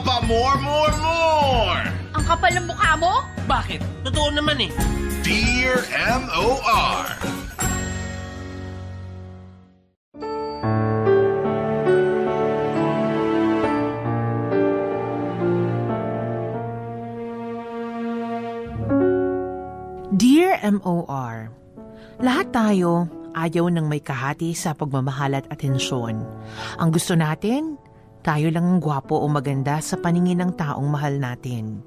pa more! Ang kapal ng mukha mo? Bakit? Totoo naman eh. Dear M.O.R. Dear M.O.R. Lahat tayo ayaw ng may kahati sa pagmamahal at atensyon. Ang gusto natin, tayo lang ang gwapo o maganda sa paningin ng taong mahal natin.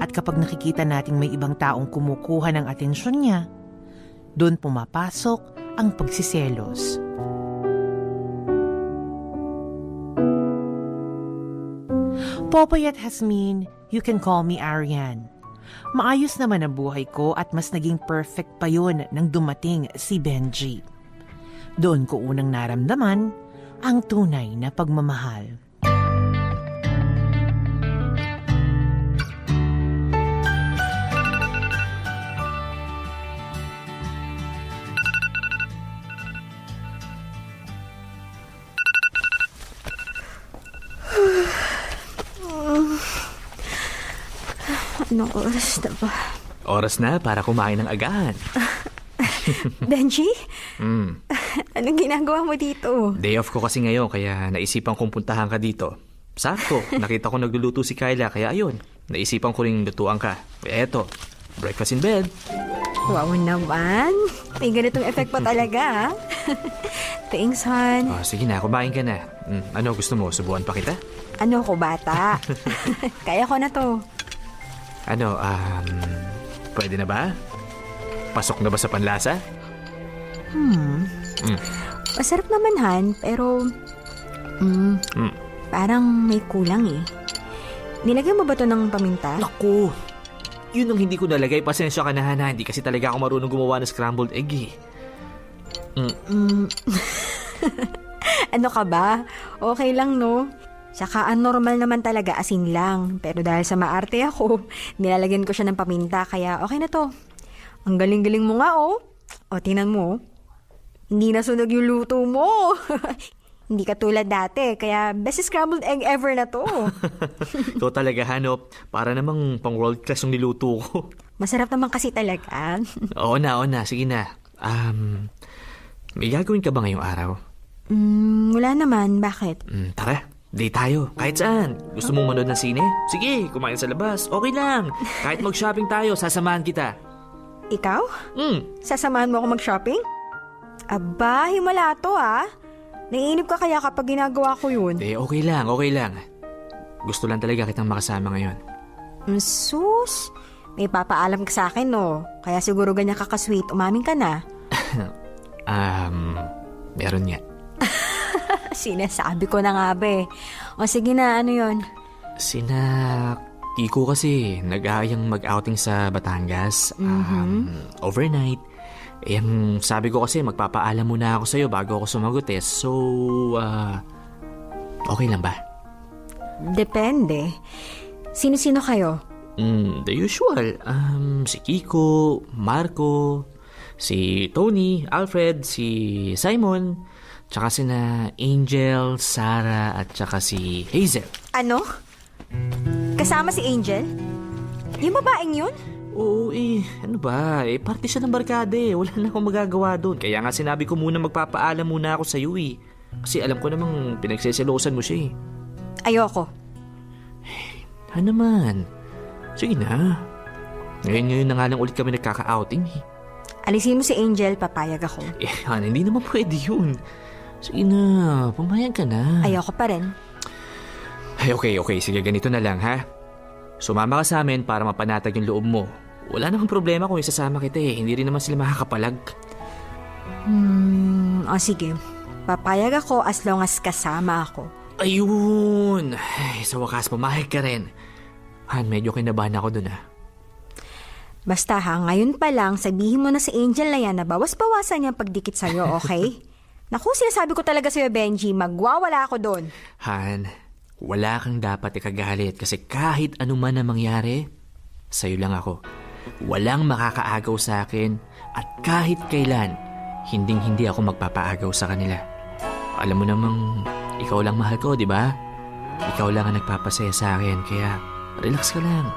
At kapag nakikita nating may ibang taong kumukuha ng atensyon niya, doon pumapasok ang pagsiselos. Popoy at Hasmin, you can call me Ariane. Maayos naman ang buhay ko at mas naging perfect pa yun nang dumating si Benji. Doon ko unang naramdaman ang tunay na pagmamahal. Anong oras na ba? Oras na para kumain ng agahan. Benji? Anong ginagawa mo dito? Day off ko kasi ngayon kaya naisipan kong puntahan ka dito. Sakto, nakita ko nagluluto si Kyla kaya ayun, naisipan ko rin lutuan ka. Kaya eto, breakfast in bed. Wow naman. May ganitong effect pa talaga, ha? Thanks, hon. Oh, sige na, kumain ka na. Ano gusto mo? Subuan pa kita? Ano ko, bata? Kaya ko na to. Ano, pwede na ba? Pasok na ba sa panlasa? Masarap naman, Han, pero parang may kulang eh. Nilagyan mo ba to ng paminta? Naku! Yun ang hindi ko nalagay. Pasensya ka na, Hana. Hindi kasi talaga ako marunong gumawa ng scrambled egg eh. Ano ka ba? Okay lang, no? Saka normal naman talaga, asin lang. Pero dahil sa maarte ako, nilalagyan ko siya ng paminta, kaya okay na to. Ang galing-galing mo nga, oh. O, tingnan mo. Hindi nasunog yung luto mo. Hindi ka tulad dati, kaya best scrambled egg ever na to. Ito talaga, Hano. Para namang pang world class yung niluto ko. Masarap naman kasi talaga. Oo na. Sige na. May gagawin ka ba ngayong araw? Wala naman. Bakit? Tara. Date tayo. Kahit saan. Gusto mong manood ng sine? Sige, kumain sa labas. Okay lang. Kahit mag-shopping tayo, sasamahan kita. Ikaw? Sasamahan mo ako mag-shopping? Aba, himala to ah. Naiinip ka kaya kapag ginagawa ko yun? Okay lang. Gusto lang talaga kitang makasama ngayon. Sus, may papaalam ka sa akin no. Kaya siguro ganyan kakasweet, umamin ka na. Meron nga. Sinasabi ko na nga ba eh. O sige na, ano yun? Sina Kiko kasi nag-aayang mag-outing sa Batangas. Overnight. Ang sabi ko kasi magpapaalam muna ako sa'yo bago ako sumagot eh. So, okay lang ba? Depende. Sino-sino kayo? The usual. Si Kiko, Marco, si Tony, Alfred, si Simon, tsaka sina Angel, Sarah, at tsaka si Hazel. Ano? Kasama si Angel? Yung babaeng yun? Oo ano ba? Parte siya ng barkada eh. Wala na akong magagawa doon. Kaya nga sinabi ko muna magpapaalam muna ako sa'yo eh. Kasi alam ko namang pinagseselosan mo siya eh. Ayoko. Ano naman? Sige na. Ngayon na nga lang ulit kami nagkaka-outing eh. Alisin mo si Angel, papayag ako. Hindi naman pwede yun. Sige na, pumayag ka na. Ayoko pa rin. Ay, okay. Sige, ganito na lang, ha? Sumama ka sa amin para mapanatag yung loob mo. Wala namang problema kung isasama kita eh. Hindi rin naman sila makakapalag. Sige. Papayag ako as long as kasama ako. Ayun! Ay, sa wakas, pumayag ka rin. Han, medyo kinabahan ako dun, ha? Basta ha, ngayon pa lang, sabihin mo na sa Angel na yan na bawas-bawasan niyang pagdikit sa'yo, okay? Naku, sinasabi ko talaga sa'yo, Benji, magwawala ako doon. Han, wala kang dapat ikagalit kasi kahit ano man ang mangyari, sa'yo lang ako. Walang makakaagaw sa akin at kahit kailan, hinding-hindi ako magpapaagaw sa kanila. Alam mo namang ikaw lang mahal ko, di ba? Ikaw lang ang nagpapasaya sa akin, kaya relax ka lang.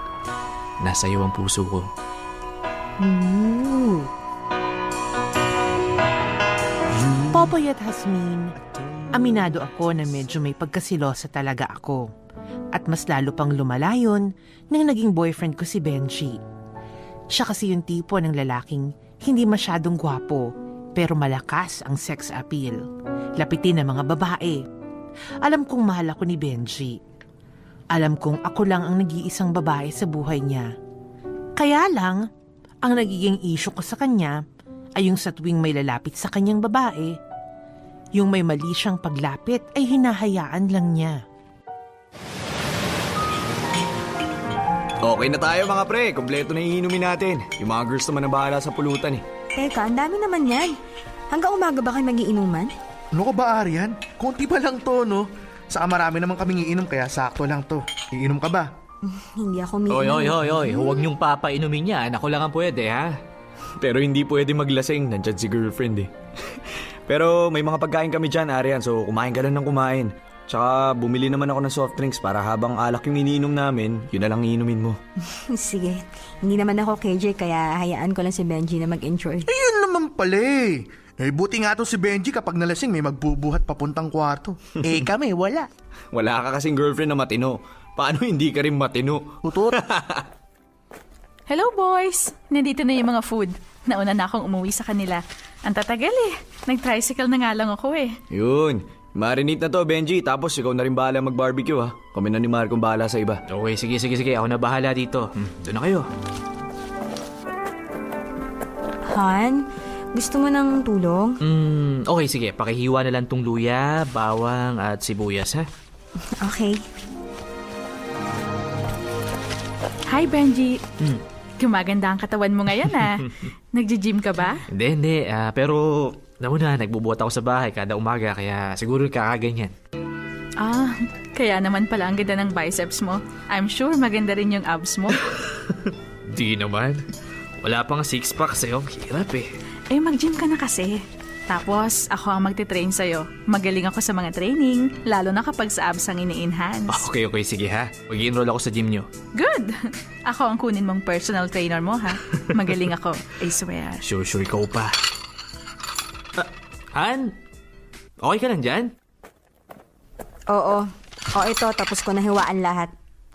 Nasa iyo ang puso ko. Popoy at Hasmin, aminado ako na medyo may pagkasilosa talaga ako. At mas lalo pang lumalayon nang naging boyfriend ko si Benji. Siya kasi yung tipo ng lalaking hindi masyadong gwapo pero malakas ang sex appeal. Lapitin ng mga babae. Alam kong mahal ako ni Benji. Alam kong ako lang ang nag-iisang babae sa buhay niya. Kaya lang, ang nagiging issue ko sa kanya ay yung sa tuwing may lalapit sa kanyang babae, yung may mali siyang paglapit ay hinahayaan lang niya. Okay na tayo mga pre, kompleto na iinumin natin. Yung mga girls naman na bahala sa pulutan eh. Teka, ang dami naman yan. Hanggang umaga ba kayo magiinuman? Ano ka ba, Arian? Konti pa lang to, no? Saka marami naman kaming iinom kaya sakto lang to. Iinom ka ba? Hindi ako umiinom. Oy, huwag niyong papainumin yan. Ako lang ang pwede, ha? Pero hindi pwede maglasing, nandyan si girlfriend eh. Pero may mga pagkain kami dyan, Arian, so kumain ka lang ng kumain. Tsaka bumili naman ako ng soft drinks para habang alak yung iniinom namin, yun na lang iinumin mo. Sige, hindi naman ako KJ kaya hayaan ko lang si Benji na mag-enjoy. Ayun naman pala eh. Buti nga to si Benji kapag nalasing may magbubuhat papuntang kwarto. Kami, wala. Wala ka kasing girlfriend na matino. Paano hindi ka rin matino? Tutot. Hello boys! Nandito na yung mga food. Nauna na akong umuwi sa kanila. Ang tatagal eh. Nag-tricycle na nga lang ako eh. Yun. Marinate na to, Benji. Tapos ikaw na rin bahala mag-barbecue ha. Kami na ni Marco bahala sa iba. Okay, sige. Ako na bahala dito. Doon na kayo. Han, gusto mo ng tulong? Okay, sige. Pakihiwa na lang tong luya, bawang at sibuyas, ha? Okay. Hi Benji! Gumaganda ang katawan mo ngayon ah. Nagji-gym ka ba? Hindi. Pero, nauna, nagbubuhat ako sa bahay kada umaga, kaya siguro kakaganyan. Kaya naman pala ang ganda ng biceps mo. I'm sure maganda rin yung abs mo. Di naman. Wala pang six-pack sa'yo. Hirap eh. Mag-gym ka na kasi. Tapos, ako ang magte-train sa'yo. Magaling ako sa mga training, lalo na kapag sa abs ang ini-enhance. Okay, sige ha. Mag-i-enroll ako sa gym nyo. Good! Ako ang kunin mong personal trainer mo ha. Magaling ako, I swear. Sure, ikaw pa. Han? Okay ka lang dyan? Oo. Ito, tapos ko nahiwaan lahat.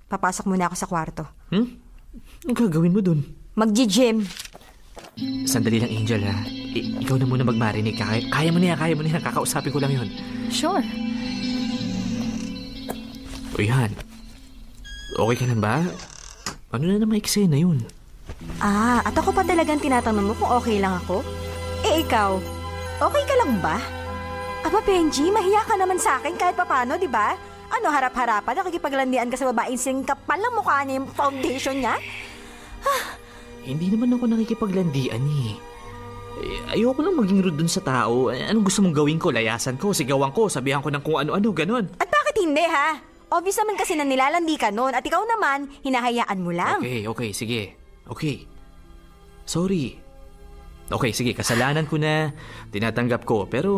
Papasok muna ako sa kwarto. Ang gagawin mo dun? Magji-gym. Sandali lang, Angel ha. Ikaw na muna mag-marinate. Kaya mo na yan. Kakausapin ko lang yun. Sure. Uy, Han. Okay ka lang ba? Ano na naman eksena yun? At ako pa talagang tinatanong mo kung okay lang ako? Ikaw, okay ka lang ba? Aba, Benji, mahiya ka naman sa akin kahit papano, di ba? Ano, harap-harapan, nakikipaglandian ka sa babaeng singkapal ng mukha niya yung foundation niya? Hindi naman ako nakikipaglandian eh. Ayoko lang maging rude dun sa tao. Anong gusto mong gawin ko? Layasan ko, sigawan ko, sabihan ko ng kung ano-ano, ganon. At bakit hindi, ha? Obvious naman kasi na nilalandi ka nun at ikaw naman, hinahayaan mo lang. Okay, sige. Okay. Sorry. Okay, sige, kasalanan ko na, tinatanggap ko, pero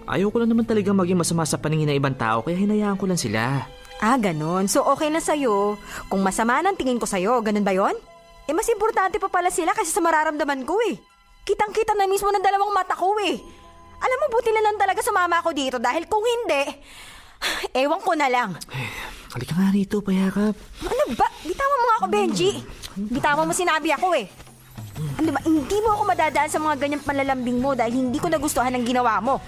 ayoko lang naman talaga maging masama sa paningin ng ibang tao, kaya hinayaan ko lang sila. Ganon. So okay na sa'yo. Kung masama ng tingin ko sa'yo, ganun ba yon? Mas importante pa pala sila kasi sa mararamdaman ko eh. Kitang-kita na mismo ng dalawang mata ko eh. Alam mo, buti na lang talaga sumama ako dito dahil kung hindi, ewan ko na lang. Halika nga rito, payakap. Ano ba? Bitawan mo nga ako, Benji. Bitawan mo sinabi ako eh. Ano ba? Hindi mo ako madadaan sa mga ganyang panlalambing mo dahil hindi ko nagustuhan ang ginawa mo.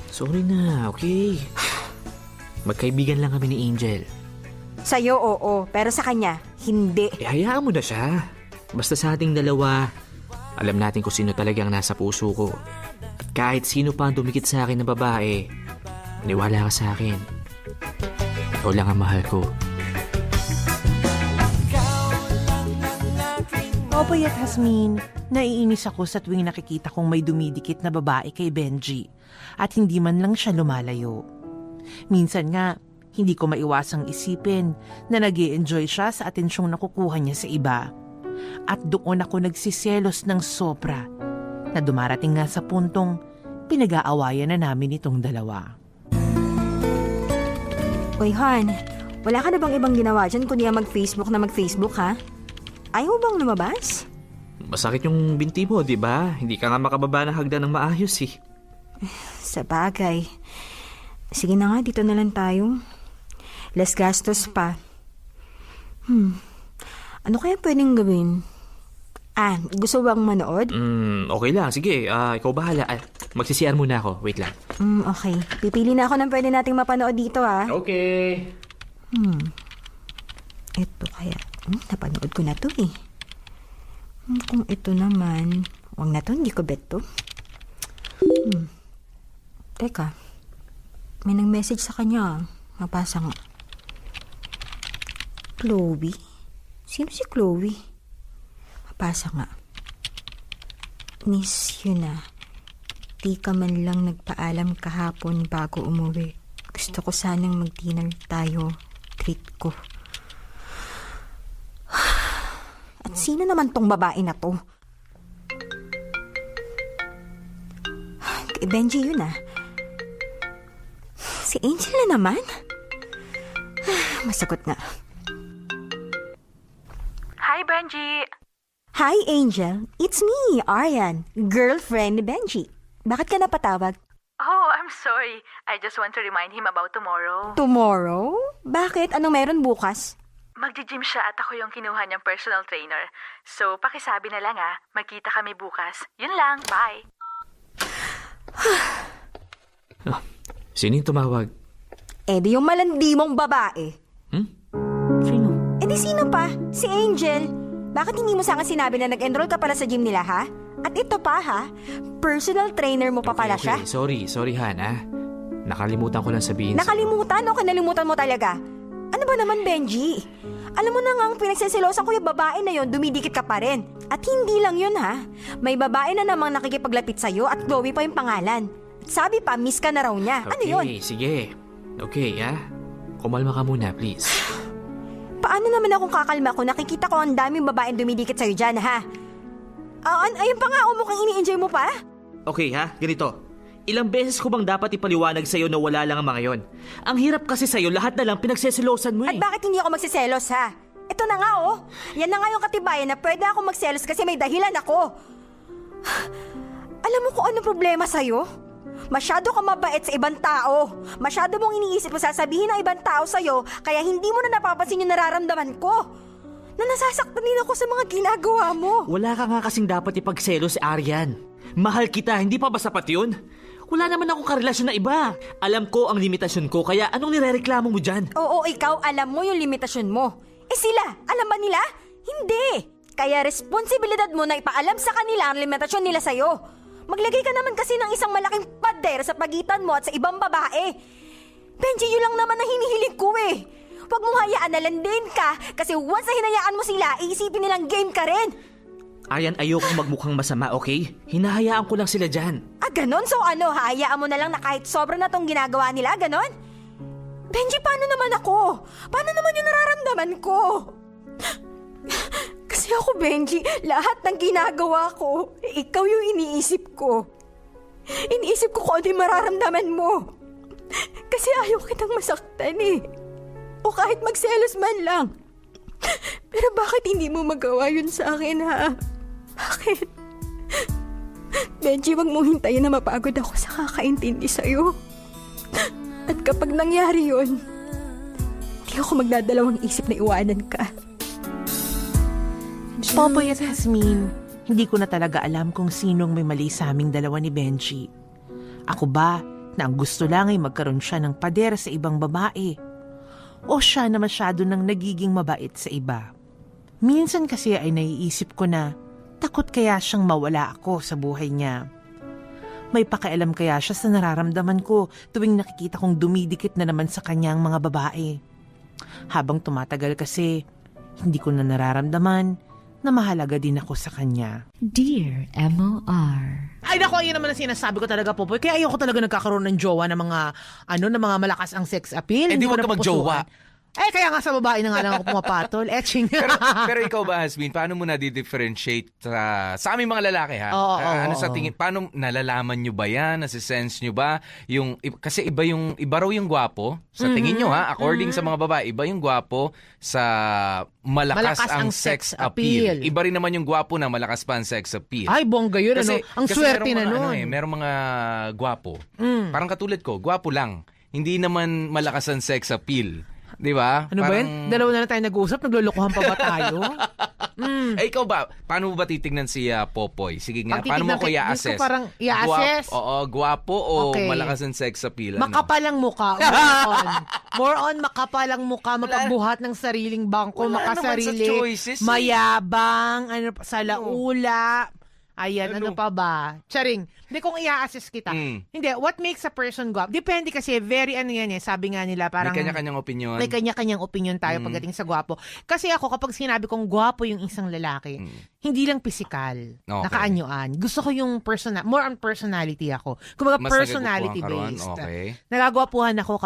Sorry na, okay? Magkaibigan lang kami ni Angel. Sa'yo, oo. Pero sa kanya, hindi. Hayaan mo na siya. Basta sa ating dalawa, alam natin kung sino talagang nasa puso ko. At kahit sino pa ang dumikit sa akin na babae, maniwala ka sa akin. Ikaw lang ang mahal ko. Popoy at Hasmin, naiinis ako sa tuwing nakikita kong may dumidikit na babae kay Benji at hindi man lang siya lumalayo. Minsan nga, hindi ko maiwasang isipin na nag-i-enjoy siya sa atensyong nakukuha niya sa iba. At doon ako nagsiselos ng sobra na dumarating nga sa puntong pinag-aawayan na namin itong dalawa. Uy, Han, wala ka na bang ibang ginawa dyan kundi ang mag-Facebook na mag-Facebook, ha? Ayaw mo bang lumabas? Masakit yung binti mo, di ba? Hindi ka nga makababa ng hagdan ng maayos eh. Sa bagay. Sige na nga, dito na lang tayo. Less gastos pa. Ano kaya pwedeng gawin? Gusto bang manood? Okay lang. Sige, ikaw bahala. Magsisiyar muna ako. Wait lang. Okay. Pipili na ako ng pwede nating mapanood dito, ha? Okay. Ito kaya. Napanood ko na to, eh. Kung ito naman, wag na to, hindi ko bet to. Teka. May nag-message sa kanya. Mapasa nga. Chloe? Sino si Chloe? Mapasa nga. Miss you na. Di ka man lang nagpaalam kahapon bago umuwi. Gusto ko sanang mag-dinner tayo. Treat ko. At sino naman tong babae na to? Kay Benji yun, Si Angel na naman? Masagot nga. Hi, Benji! Hi, Angel. It's me, Aryan. Girlfriend ni Benji. Bakit ka napatawag? Oh, I'm sorry. I just want to remind him about tomorrow. Tomorrow? Bakit? Anong meron bukas? Magji-gym siya at ako yung kinuha niyang personal trainer. So, pakisabi na lang magkita kami bukas. Yun lang, bye! Sino yung tumawag? Di yung malandi mong babae. Sino? Di sino pa? Si Angel. Bakit hindi mo sa akin sinabi na nag-enroll ka pala sa gym nila, ha? At ito pa, ha? Personal trainer mo pa pala siya? Sorry Han, Nakalimutan ko lang sabihin. Nakalimutan o kinalimutan mo talaga? Ano ba naman, Benji? Alam mo na nga ang pinagsisilosan ko yung babae na yon, dumidikit ka pa rin. At hindi lang yun, ha? May babae na namang nakikipaglapit sa'yo at Chloe pa yung pangalan. At sabi pa, miss ka na raw niya. Ano yun? Okay, sige. Okay, Kumalma ka muna, please. Paano naman akong kakalma kung nakikita ko ang daming babaeng dumidikit sa'yo dyan, ha? Ayun pa nga, mukhang ini-enjoy mo pa? Okay, ganito. Ilang beses ko bang dapat ipaliwanag sa'yo na wala lang ang mga yon? Ang hirap kasi sa'yo, lahat na lang pinagsesilosan mo At bakit hindi ako magsiselos, ha? Ito na nga, Yan na nga yung katibayan na pwede ako magselos kasi may dahilan ako. Alam mo kung ano problema sa'yo? Masyado ka mabait sa ibang tao. Masyado mong iniisip mo sasabihin ng ibang tao sa'yo kaya hindi mo na napapansin yung nararamdaman ko. Na nasasaktan din ako sa mga ginagawa mo. Wala ka nga kasing dapat ipagselos si Aryan. Mahal kita, hindi pa ba sapat yun? Wala naman akong karelasyon na iba. Alam ko ang limitasyon ko, kaya anong nirereklamo mo dyan? Oo, ikaw alam mo yung limitasyon mo. Sila, alam ba nila? Hindi. Kaya responsibilidad mo na ipaalam sa kanila ang limitasyon nila sa'yo. Maglagay ka naman kasi ng isang malaking pader sa pagitan mo at sa ibang babae. Benji, yun lang naman ang hinihiling ko eh. Huwag mong hayaan na landin ka kasi once na hinayaan mo sila, iisipin nilang game ka rin. Aryan, ayokong magmukhang masama, okay? Hinahayaan ko lang sila dyan. Ganon? So hayaan mo na lang na kahit sobra na tong ginagawa nila, ganon? Benji, paano naman ako? Paano naman yung nararamdaman ko? Kasi ako, Benji, lahat ng ginagawa ko, ikaw yung iniisip ko. Iniisip ko kung ano yung mararamdaman mo. Kasi ayaw kitang masaktan eh. O kahit magselos man lang. Pero bakit hindi mo magawa yun sa akin, ha? Bakit? Benji, wag mong hintayin na mapagod ako sa kakaintindi sa'yo. At kapag nangyari yun, hindi ako magdadalawang isip na iwanan ka. Popoy at Hasmin, hindi ko na talaga alam kung sinong may mali sa aming dalawa ni Benji. Ako ba na ang gusto lang ay magkaroon siya ng pader sa ibang babae? O siya na masyado nang nagiging mabait sa iba? Minsan kasi ay naiisip ko na takot kaya siyang mawala ako sa buhay niya. May pakialam kaya siya sa nararamdaman ko tuwing nakikita kong dumidikit na naman sa kanyang mga babae. Habang tumatagal kasi, hindi ko na nararamdaman na mahalaga din ako sa kanya. Dear M.O.R. Ay naku, ayun naman ang sinasabi ko talaga, Popoy. Kaya ayoko talaga nagkakaroon ng jowa ng mga, ng mga malakas ang sex appeal. Hindi wag ka magjowa. Kaya nga sa babae na nga lang ako pumapatol. Etching. Pero ikaw ba, Hasmin, paano mo na-differentiate sa aming mga lalaki, ha? Ano sa tingin, paano nalalaman nyo ba yan? Nasisense nyo ba? Kasi iba raw yung gwapo. Sa tingin nyo, ha? According sa mga babae, iba yung gwapo sa malakas ang sex appeal. Iba rin naman yung gwapo na malakas pa ang sex appeal. Ay, bongga yun. Kasi swerte na nun. Merong mga gwapo. Parang katulad ko, gwapo lang. Hindi naman malakas ang sex appeal. Di ba? Ano ba yun? Dalawa na tayo nag-uusap, naglulukuhan pa ba tayo? Ikaw ba? Paano mo ba titignan si Popoy? Sige nga, paano mo ko i-assess? Parang i-assess? Gwapo o malakas ang sex appeal? Makapalang muka. More on makapalang muka, makabuhat ng sariling bangko, makasarili, mayabang, salaula. Ayan, ano pa ba? Charing. Hindi, kung i-assess kita. Hindi, what makes a person guwapo? Depende kasi, sabi nga nila, parang... May kanya-kanyang opinion. May kanya-kanyang opinion tayo pagdating sa guwapo. Kasi ako, kapag sinabi kong guwapo yung isang lalaki, hindi lang physical, nakaanyuan. Gusto ko yung more on personality ako. Kumbaga, personality-based. Okay. Nagagwapuhan ako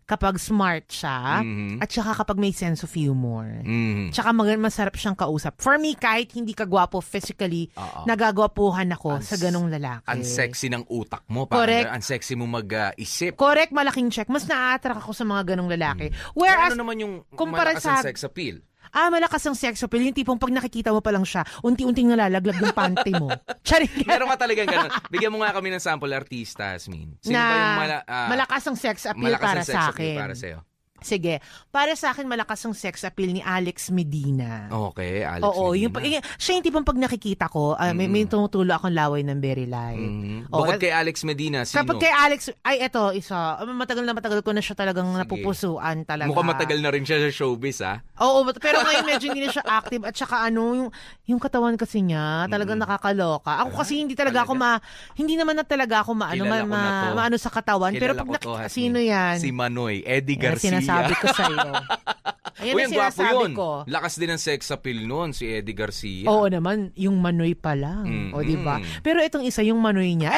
kapag smart siya, at saka kapag may sense of humor. Tsaka masarap siyang kausap. For me, kahit hindi ka gwapo physically, nagagwapuhan ako sa ganong lalaki. Ang sexy ng utak mo. Correct. Ang sexy mo mag-isip. Correct, malaking check. Mas na-attract ako sa mga ganong lalaki. Whereas, ano naman yung malakas ang sex appeal? Malakas ang sex appeal. Yung tipong pag nakikita mo pa lang siya, unti-unting nalalaglag yung panty mo. Meron ka talagang ganun. Bigyan mo nga kami ng sample artista, Asmin. Sino ba yung malakas ang sex appeal para sa akin? Para sa'yo? Sige. Para sa akin, malakas ang sex appeal ni Alex Medina. Okay, Alex Medina. Siya yung tipong pag nakikita ko, may tumutulo akong laway ng very light. Bukod kay Alex Medina, sino? Kapag kay Alex, eto, isa. Matagal ko na siya talagang napupusuan talaga. Mukhang matagal na rin siya sa showbiz, ha? Oo, pero ngayon medyo hindi na siya active. At saka yung katawan kasi niya, talagang nakakaloka. Ako kasi hindi naman na talaga ako maano sa katawan. Pero pag sino yan? Si Manoy, Eddie Garcia. Sabi ko sa'yo. Ayan ang sinasabi ko. Lakas din ang sex appeal noon, si Eddie Garcia. Oo naman, yung Manoy pa lang. O, diba? Pero itong isa, yung Manoy niya.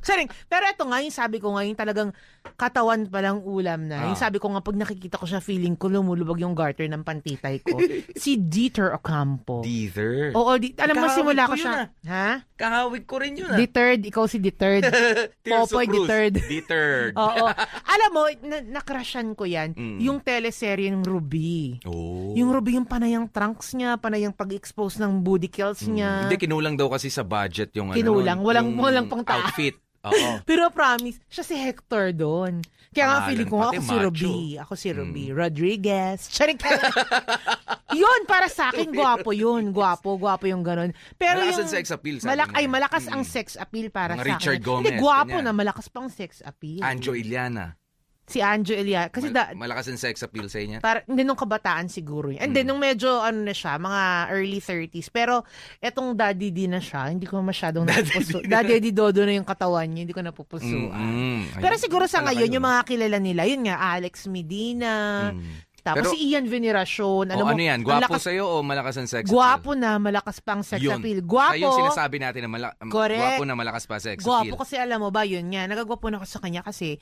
Saring, pero ito nga, yung sabi ko nga, yung talagang katawan pa lang ulam na. Yung sabi ko nga, pag nakikita ko siya, feeling ko lumulubog yung garter ng pantitay ko. Si Dieter Ocampo. Dieter? Oo, alam mo, simula ko siya. Ha? Kahawig ko rin yun, Dieter, ikaw si Dieter. Popoy, Dieter. Oo. Alam mo, nakrasyan ko yan. Yung teleserye ng Ruby. Yung Ruby, yung panayang trunks niya, panayang pag-expose ng booty kills niya. Hindi, kinulang daw kasi sa budget yung walang pang outfit. Pero promise, siya si Hector doon. Kaya nga feeling ko, ako si Ruby. Ako si Ruby. Rodriguez. Yun, para sa akin, gwapo yun. Gwapo yung ganun. Pero malakas yung, ang sex appeal. malakas ang sex appeal para sa akin. Richard Gomez. Hindi, gwapo na, malakas pang sex appeal. Anjo Iliana. Si Anjo Elia. Kasi malakas ang sex appeal sa inyo? Hindi nung kabataan siguro yun. And then nung medyo na siya, mga early 30s. Pero etong Daddy D na siya, hindi ko masyadong napupuso. Daddy D Dodo na yung katawan niya, hindi ko napupusuan. Pero siguro sa ngayon, yung mga kilala nila, yun nga, Alex Medina, tapos si Ian Veneracion. Ano yan? Gwapo sa'yo o malakas ang sex appeal? Gwapo na, malakas pang sex appeal. Gwapo. Yung sinasabi natin na gwapo na malakas pa sex appeal. Gwapo kasi alam mo ba, yun nga, nagagwapo na ako sa kanya kasi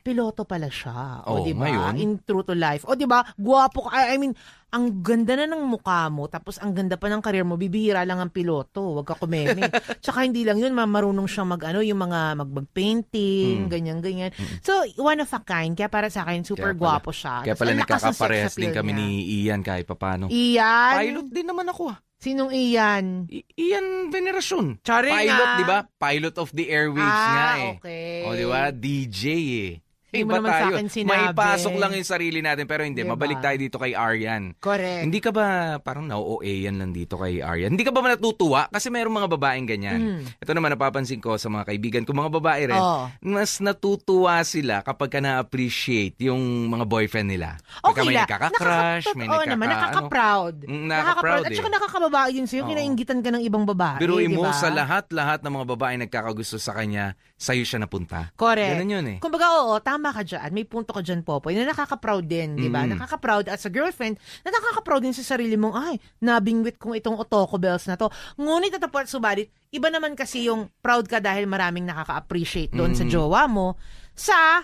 piloto pala siya. O, diba? Ngayon? In true to life. O, diba? Guwapo ka. I mean, ang ganda na ng mukha mo, tapos ang ganda pa ng karir mo, bibihira lang ang piloto. Huwag ka kumeme. Tsaka hindi lang yun, marunong siyang yung mga mag-painting, ganyan-ganyan. So, one of a kind. Kaya para sa akin, super guwapo siya. Kaya pala nagkakaparehas din kami ni Ian kahit papano. Ian? Pilot din naman ako. Sinong Ian? Ian Veneracion. Charing Pilot, di ba? Pilot of the airwaves nga eh. Okay. O, di ba? DJ eh. Hindi mo naman sa akin sinabi. May pasok lang yung sarili natin pero hindi. Diba? Mabalik tayo dito kay Aryan. Correct. Hindi ka ba parang na-OA yan lang dito kay Aryan? Hindi ka ba natutuwa? Kasi mayroong mga babaeng ganyan. Ito naman napapansin ko sa mga kaibigan ko, mga babae rin. Mas natutuwa sila kapag ka na-appreciate yung mga boyfriend nila. Pagka may nakaka-crush, may nakaka-proud. Nakaka-proud At saka nakakababae yun sa'yo. Kinaingitan ka ng ibang babae. Biruin mo sa lahat ng mga babae nagkakagusto sa kanya, sa'yo siya napunta. Correct. Ganun yun eh. Kumbaga, tama ka dyan. May punto ka dyan, Popoy, na nakaka-proud din, di ba? Nakaka-proud as a girlfriend, na nakaka-proud din sa sarili mong, nabingwit kong itong Otoko Bells na to. Ngunit at subalit, iba naman kasi yung proud ka dahil maraming nakaka-appreciate doon sa jowa mo, sa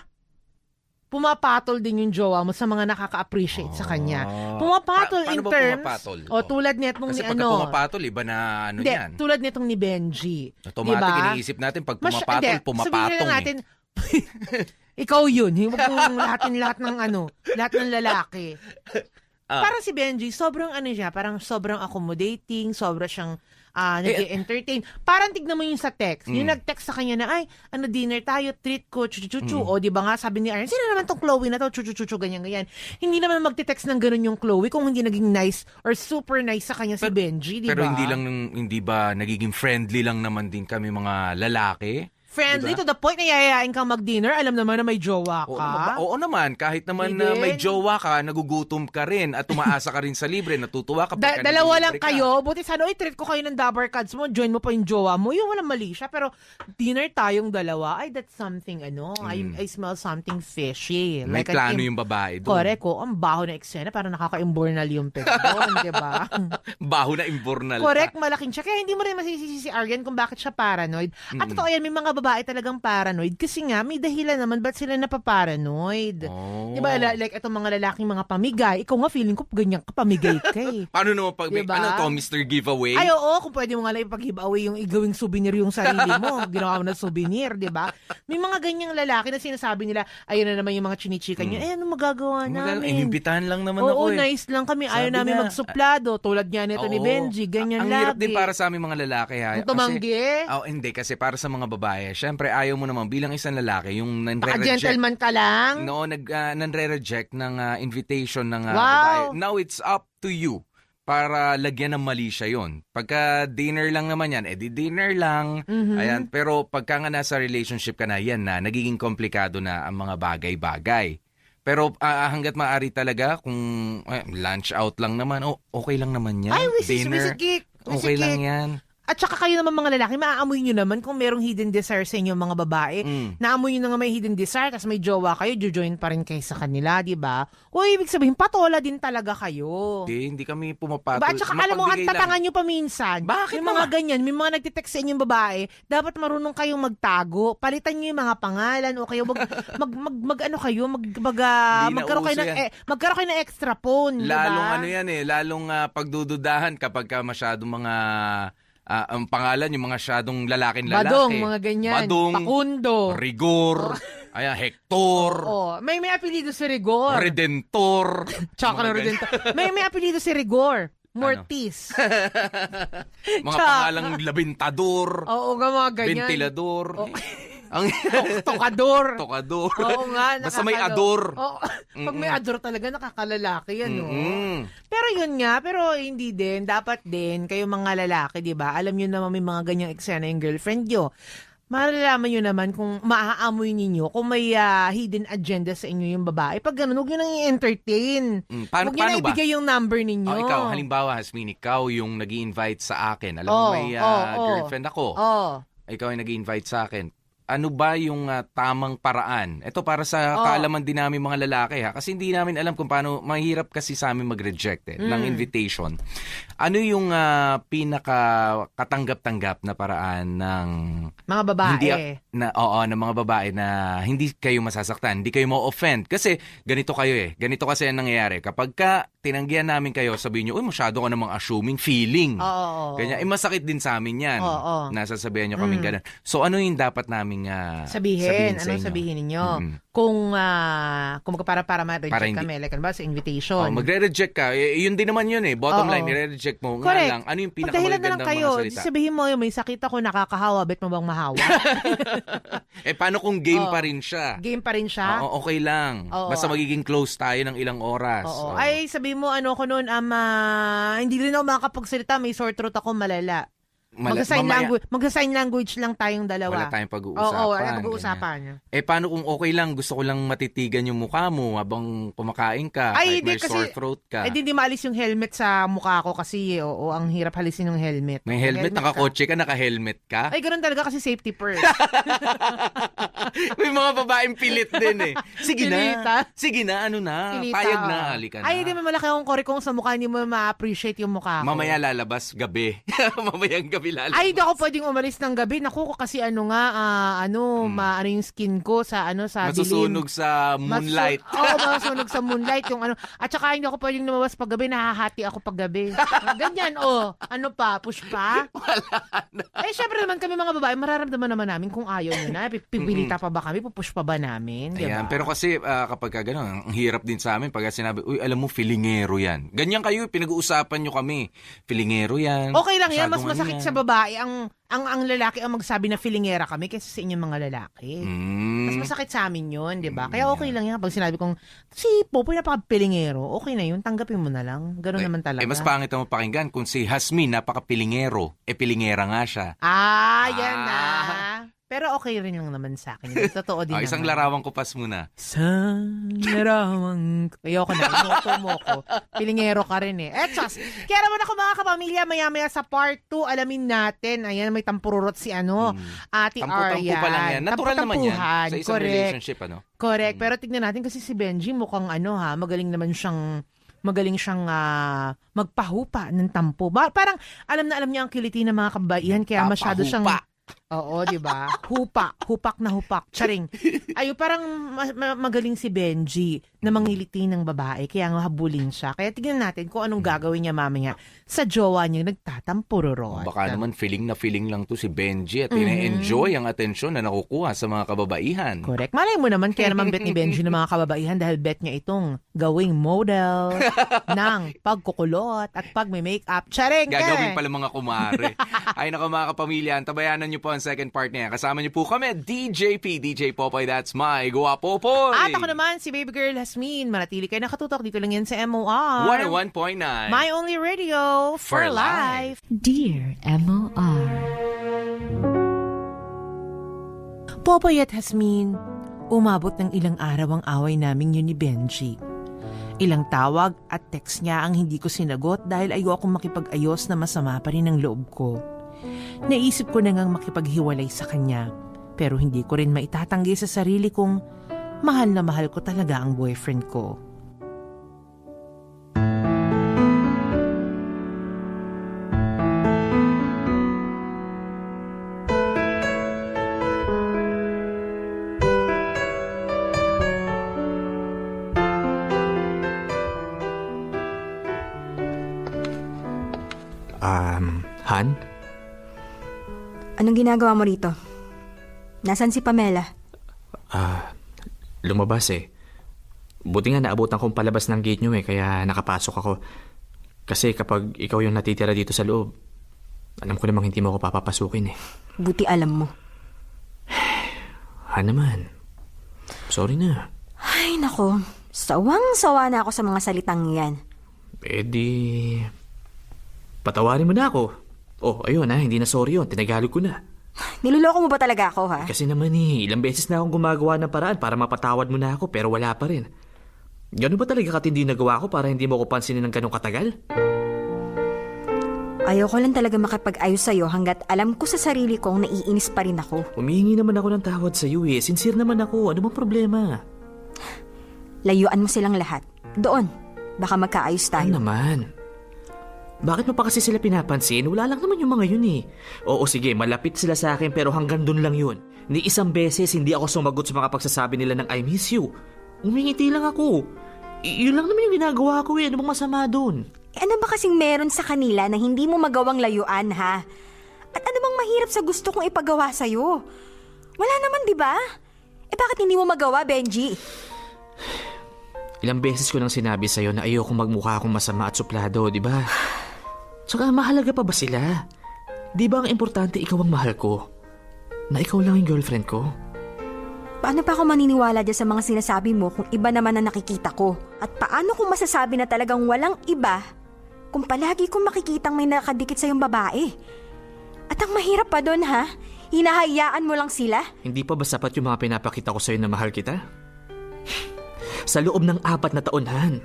pumapatol din yung jowa mo sa mga nakaka-appreciate sa kanya. Pumapatol in Paano ba terms, pumapatol? tulad nitong Kasi ni pagka pumapatol, iba na Hindi, yan. tulad nitong ni Benji. Automatic, Diba? iniisip natin pag pumapatol, Sabihin pumapatong na natin, ikaw yun. Huwag mong lahat ng lahat ng lalaki. Parang si Benji, sobrang siya, parang sobrang accommodating, sobrang siyang nag-entertain. Parang tignan mo yung sa text. Yung nag-text sa kanya na, ay, dinner tayo, treat ko, chuchu-chuchu. O, di ba nga, sabi ni Aaron, sino naman tong Chloe na to, chuchu-chuchu, ganyan-ganyan. Hindi naman magte-text ng ganun yung Chloe kung hindi naging nice or super nice sa kanya si Benji, di ba? Pero hindi ba nagiging friendly lang naman din kami mga lalaki? Friendly to the point na yayayain kang mag-dinner, alam naman na may jowa ka. Oo naman, kahit naman na may jowa ka, nagugutom ka rin at umaasa ka rin sa libre, natutuwa ka. Dalawa lang kayo, buti sana, treat ko kayo ng Dabber Cards mo, join mo pa yung jowa mo, yung walang mali siya, pero dinner tayong dalawa, ay that's something, I smell something fishy. May plano yung babae doon. Correct ko, ang baho na eksena, parang nakaka-imbornal yung peg doon, di ba? Baho na imbornal. Correct, malaking siya. Kaya hindi mo rin masisisi si Aryan kung bakit siya paranoid. At totoo yan, may mga babae talagang paranoid kasi nga may dahilan naman ba't sila napaparanoid. Diba, like itong mga lalaking mga pamigay, ikaw nga feeling ko ganyan ka, pamigay ka eh. Paano naman pag diba? ano to, Mr. Giveaway? Ay oo, kung pwede mo nga lang ipag-giveaway yung igawing souvenir yung sarili mo, ginawa mo na souvenir, diba? May mga ganyang lalaki na sinasabi nila, ayun na naman yung mga chinichika niya, ano magagawa namin? Inimbitahan lang naman ako ako eh. Nice lang kami, ayaw namin magsuplado, tulad nga nito ni Benji, ganyan ang lagi. Ang hirap din para sa aming mga lalaki ha. Tumanggi? Hindi, kasi para sa mga babae, syempre ayaw mo naman bilang isang lalaki, yung nanre-reject. Gentleman ka lang? No, nanre-reject ng invitation ng babae. Now it's up to you para lagyan ng mali siya yun. Pagka dinner lang naman yan, edi dinner lang. Ayan, pero pagka nga nasa relationship ka na, yan na, nagiging komplikado na ang mga bagay-bagay. Pero hanggat maaari talaga, kung lunch out lang naman, okay lang naman yan. Ay, dinner, okay lang yan. At saka kayo naman mga lalaki, maaamoy nyo naman kung merong hidden desire sa inyo mga babae. Naamoy nyo na nga may hidden desire, tapos may jowa kayo, jojoin pa rin kayo sa kanila, di ba? O ibig sabihin, patola din talaga kayo. Hindi kami pumapatol. Diba? At saka alam mo, ang tatangan nyo pa minsan. Bakit yung mga ganyan, may mga nagtitext sa inyong babae, dapat marunong kayong magtago. Palitan nyo yung mga pangalan, o kayo magkaroon kayo ng extra phone. Lalong diba? Lalong pagdududahan kapag masyadong mga ang pangalan, yung mga masyadong lalaking-lalaki. Badong, mga ganyan. Badong, Pakundo. Rigor, Hector. May apelido si Rigor. Redentor. Tsaka na Redentor. May apelido si Rigor. Mortis. Mga pangalang labintador. Oo nga, mga ganyan. Ventilador. Tokador. Oo nga. Basta may ador. Pag may ador talaga, nakakalalaki yan, no? Pero yun nga, pero hindi din. Dapat din, kayo mga lalaki, di ba? Alam nyo naman may mga ganyang eksena yung girlfriend nyo. Malalaman nyo naman kung maaamoy ninyo kung may hidden agenda sa inyo yung babae. Pag ganun, huwag nyo nang i-entertain. Huwag nyo na ibigay yung number ninyo. Ikaw, halimbawa, Hasmin, ikaw yung nag-i-invite sa akin. Alam mo, may girlfriend ako. Ikaw yung nag-i-invite sa akin. Ano ba yung tamang paraan? Ito para sa kaalaman din namin mga lalaki ha. Kasi hindi namin alam kung paano, mahirap kasi sa amin mag-reject ng invitation. Ano yung pinaka-katanggap-tanggap na paraan ng mga babae? Ng mga babae na hindi kayo masasaktan, hindi kayo ma-offend. Kasi ganito kayo eh. Ganito kasi ang nangyayari. Kapag tinanggihan namin kayo, sabihin nyo, masyado ka namang assuming feeling. Ganyan. Masakit din sa amin yan. Nasasabihan nyo kaming ganun. So ano yung dapat namin sabihin anong sabihin ninyo? Kung para ma-reject kami, like ba sa invitation. Magre-reject ka. Yun din naman yun eh. Bottom line, nire-reject mo. Correct. Nga lang, ano yung pinakamagandang mga salita? Sabihin mo, may sakit ako, nakakahawa, bet mo bang mahawa? Paano kung game pa rin siya? Game pa rin siya? Okay lang. Basta magiging close tayo ng ilang oras. Ay, sabihin mo, ko noon, hindi rin ako makakapagsalita, may sore throat ako, malala. Mag-sign language lang tayong dalawa. Wala tayong pag-uusapan. Wala pag-uusapan. Paano kung okay lang, gusto ko lang matitigan yung mukha mo habang kumakain ka, kahit may sore throat ka. Hindi maalis yung helmet sa mukha ko kasi, ang hirap halisin yung helmet. May helmet, nakakotse ka, naka-helmet ka? Ay, ganun talaga kasi safety first. May mga babaeng pilit din eh. Sige na, ano na, Pilita, payag na, halika na. Ay, hindi, may malaki akong korikong sa mukha, hindi mo ma-appreciate yung mukha ko. Mamaya lalabas, gabi. Mamayang gabi. gabi lalabas. Ay, hindi ako pwedeng umalis ng gabi. Naku, kasi ano yung skin ko sa dilim. Masusunog sa moonlight. Masusunog sa moonlight. Yung ano. At saka hindi ako pwedeng lumabas pag gabi. Nahahati ako pag gabi. Ganyan, Ano pa? Push pa? Wala na. Syempre naman kami mga babae, mararamdaman naman namin kung ayaw nyo na. Pipilita pa ba kami? Pupush pa ba namin? Diba? Ayan, pero kasi kapag gano'n, ang hirap din sa amin pag sinabi, uy, alam mo, filingero yan. Ganyan kayo, pinag-uusapan nyo kami. Filingero yan. Okay lang yan, mas masyadong masakit sa babae ang lalaki ang magsabi na filingera kami kaysa sa inyong mga lalaki. Mas masakit sa amin yun, di ba? Kaya okay lang yan pag sinabi kong, si Popoy napaka-pilingero, okay na yun, tanggapin mo na lang. Ganun naman talaga. Mas pangit ang pakinggan kung si Hasmin napaka-pilingero, pilingera nga siya. Yan na. Pero okay rin lang naman sa akin. Totoo din naman. Isang larawan ko pas muna. Sa larawan ko. Ayoko na. Inoto mo ko. Pilingero ka rin eh. Etsos! Kaya naman ako mga kapamilya, maya-maya sa part 2, alamin natin. Ayan, may tampururot si Ate Arya. Tampu-tampu pa lang yan. Natural naman yan. Sa isang relationship, Correct. Pero tignan natin kasi si Benji mukhang magaling naman siyang magpahupa ng tampo. Parang alam na alam niya ang kiliti ng mga kababaihan kaya masyado siyang... Oo, di ba? Hupak na hupak. Charing. Parang magaling si Benji na mangiliti ng babae kaya nga habulin siya. Kaya tignan natin kung anong gagawin niya mamaya sa jowa niya nagtatampururot. Baka naman feeling lang to si Benji at ina-enjoy ang atensyon na nakukuha sa mga kababaihan. Correct. Malay mo naman kaya naman bet ni Benji ng mga kababaihan dahil bet niya itong gawing model ng pagkukulot at pag-makeup. Charing! Gagawin pala mga kumare. Ay nako mga kapamilya, tabayanan niyo po ang second part niya. Kasama niyo po kami, DJ Popoy, that's my Guwapopoy. At ako naman, si baby girl Hasmin. Manatili kayo nakatutok. Dito lang yan sa MOR 101.9. My only radio for life. Dear MOR. Popoy at Hasmin, umabot ng ilang araw ang away namin yun ni Benji. Ilang tawag at text niya ang hindi ko sinagot dahil ayokong makipag-ayos na masama pa rin ang loob ko. Naisip ko na ngang makipaghiwalay sa kanya, pero hindi ko rin maitatanggi sa sarili kong mahal na mahal ko talaga ang boyfriend ko. Han? Anong ginagawa mo rito? Nasaan si Pamela? Lumabas eh. Buti nga naabutan kong palabas ng gate nyo kaya nakapasok ako. Kasi kapag ikaw yung natitira dito sa loob, alam ko namang hindi mo ako papapasukin eh. Buti alam mo. Han naman. Sorry na. Ay nako, sawang-sawa na ako sa mga salitang yan. Patawarin mo na ako. Ayun hindi na sorry yun. Tinagalog ko na. Niloloko mo ba talaga ako, ha? Kasi naman ilang beses na akong gumagawa ng paraan para mapatawad mo na ako pero wala pa rin. Gano'n ba talaga katindi nagawa ko para hindi mo ko pansinin ng ganong katagal? Ayoko lang talaga makipag-ayos sa'yo hanggat alam ko sa sarili kong naiinis pa rin ako. Humihingi naman ako ng tawad sa'yo eh. Sincere naman ako. Ano bang problema? Layuan mo silang lahat. Doon. Baka magkaayos tayo. Ano naman? Bakit mo pa kasi sila pinapansin? Wala lang naman yung mga yun eh. Oo sige, malapit sila sa akin pero hanggang dun lang yun. Ni isang beses hindi ako sumagot sa mga pagsasabi nila ng I miss you. Umingiti lang ako. Yun lang naman yung ginagawa ko eh. Ano bang masama dun? Ano ba kasing meron sa kanila na hindi mo magawang layuan, ha? At ano bang mahirap sa gusto kong ipagawa sa'yo? Wala naman, di ba? Bakit hindi mo magawa, Benji? Ilang beses ko nang sinabi sa'yo na ayokong magmukha akong masama at suplado, di ba? Tsaka mahalaga pa ba sila? Di ba ang importante ikaw ang mahal ko? Na ikaw lang yung girlfriend ko? Paano pa ako maniniwala dyan sa mga sinasabi mo kung iba naman ang nakikita ko? At paano kung masasabi na talagang walang iba kung palagi kong makikitang may nakadikit sa yung babae? At ang mahirap pa doon, ha? Hinahayaan mo lang sila? Hindi pa ba sapat yung mga pinapakita ko sa'yo na mahal kita? Sa loob ng 4 na taon, Han.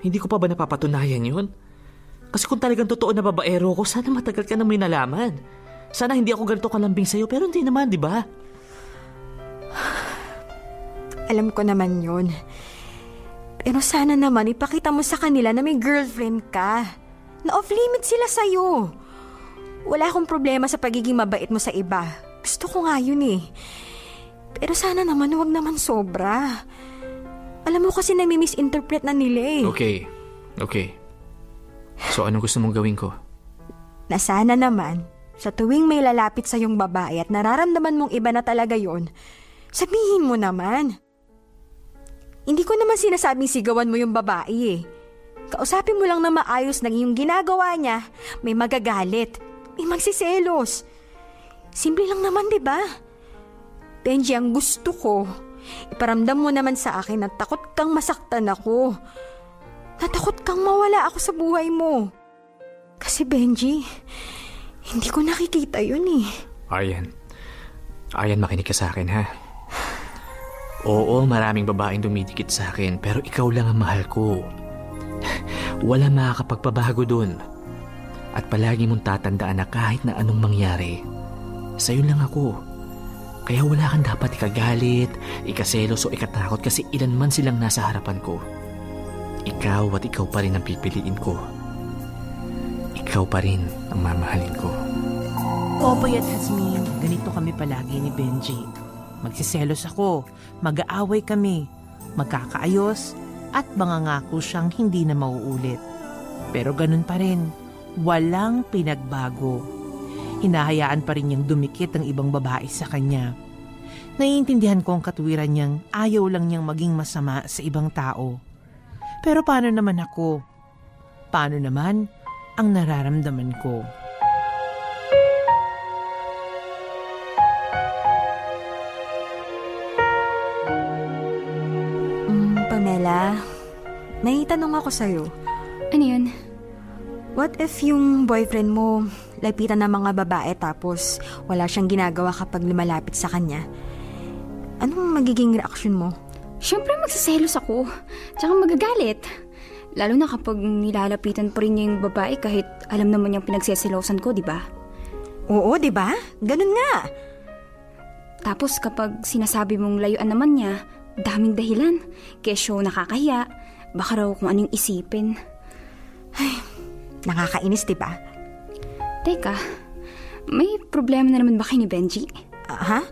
Hindi ko pa ba napapatunayan yun? Kasi kung talagang totoo na babaero ko, sana matagal ka na may nalaman. Sana hindi ako ganito kalambing sa'yo, pero hindi naman, di ba? Alam ko naman yun. Pero sana naman ipakita mo sa kanila na may girlfriend ka. Na off-limit sila sa'yo. Wala akong problema sa pagiging mabait mo sa iba. Gusto ko nga yun eh. Pero sana naman huwag naman sobra. Alam mo kasi nami-misinterpret na nila eh. Okay. So anong gusto mong gawin ko? Na sana naman, sa tuwing may lalapit sa yung babae at nararamdaman mong iba na talaga yon, sabihin mo naman. Hindi ko naman sinasabing sigawan mo yung babae eh. Kausapin mo lang na maayos na yung ginagawa niya, may magagalit, may magsiselos. Simple lang naman, di ba? Benji, ang gusto ko, iparamdam mo naman sa akin na takot kang masaktan ako. Natakot kang mawala ako sa buhay mo. Kasi Benji, hindi ko nakikita yun eh. Aryan, makinig ka sa akin ha. Oo, maraming babaeng dumidikit sa akin, pero ikaw lang ang mahal ko. Wala makakapagpabago dun. At palagi mong tatandaan na kahit na anong mangyari, sa'yo lang ako. Kaya wala kang dapat ikagalit, ikaselos o ikatakot kasi ilan man silang nasa harapan ko. Ikaw at ikaw pa rin ang pipiliin ko. Ikaw pa rin ang mamahalin ko. Popoy at Jasmine, ganito kami palagi ni Benji. Magsiselos ako, mag-aaway kami, magkakaayos, at mangangako siyang hindi na mauulit. Pero ganun pa rin, walang pinagbago. Hinahayaan pa rin niyang dumikit ang ibang babae sa kanya. Naiintindihan ko ang katwiran niyang ayaw lang niyang maging masama sa ibang tao. Pero paano naman ako? Paano naman ang nararamdaman ko? Pamela, may tanong ako sa'yo. Ano yun? What if yung boyfriend mo lapitan ng mga babae tapos wala siyang ginagawa kapag lumalapit sa kanya? Anong magiging reaksyon mo? Siyempre magsiselos ako. Tsaka magagalit. Lalo na kapag nilalapitan pa rin niya yung babae kahit alam naman niyang pinagseselosan ko, di ba? Oo, di ba? Ganun nga. Tapos kapag sinasabi mong layuan naman niya, daming dahilan. Kesyo nakakahiya. Baka raw kung anong isipin. Ay, nakakainis, di ba? Teka, may problema na naman ba kayo ni Benji? Ha?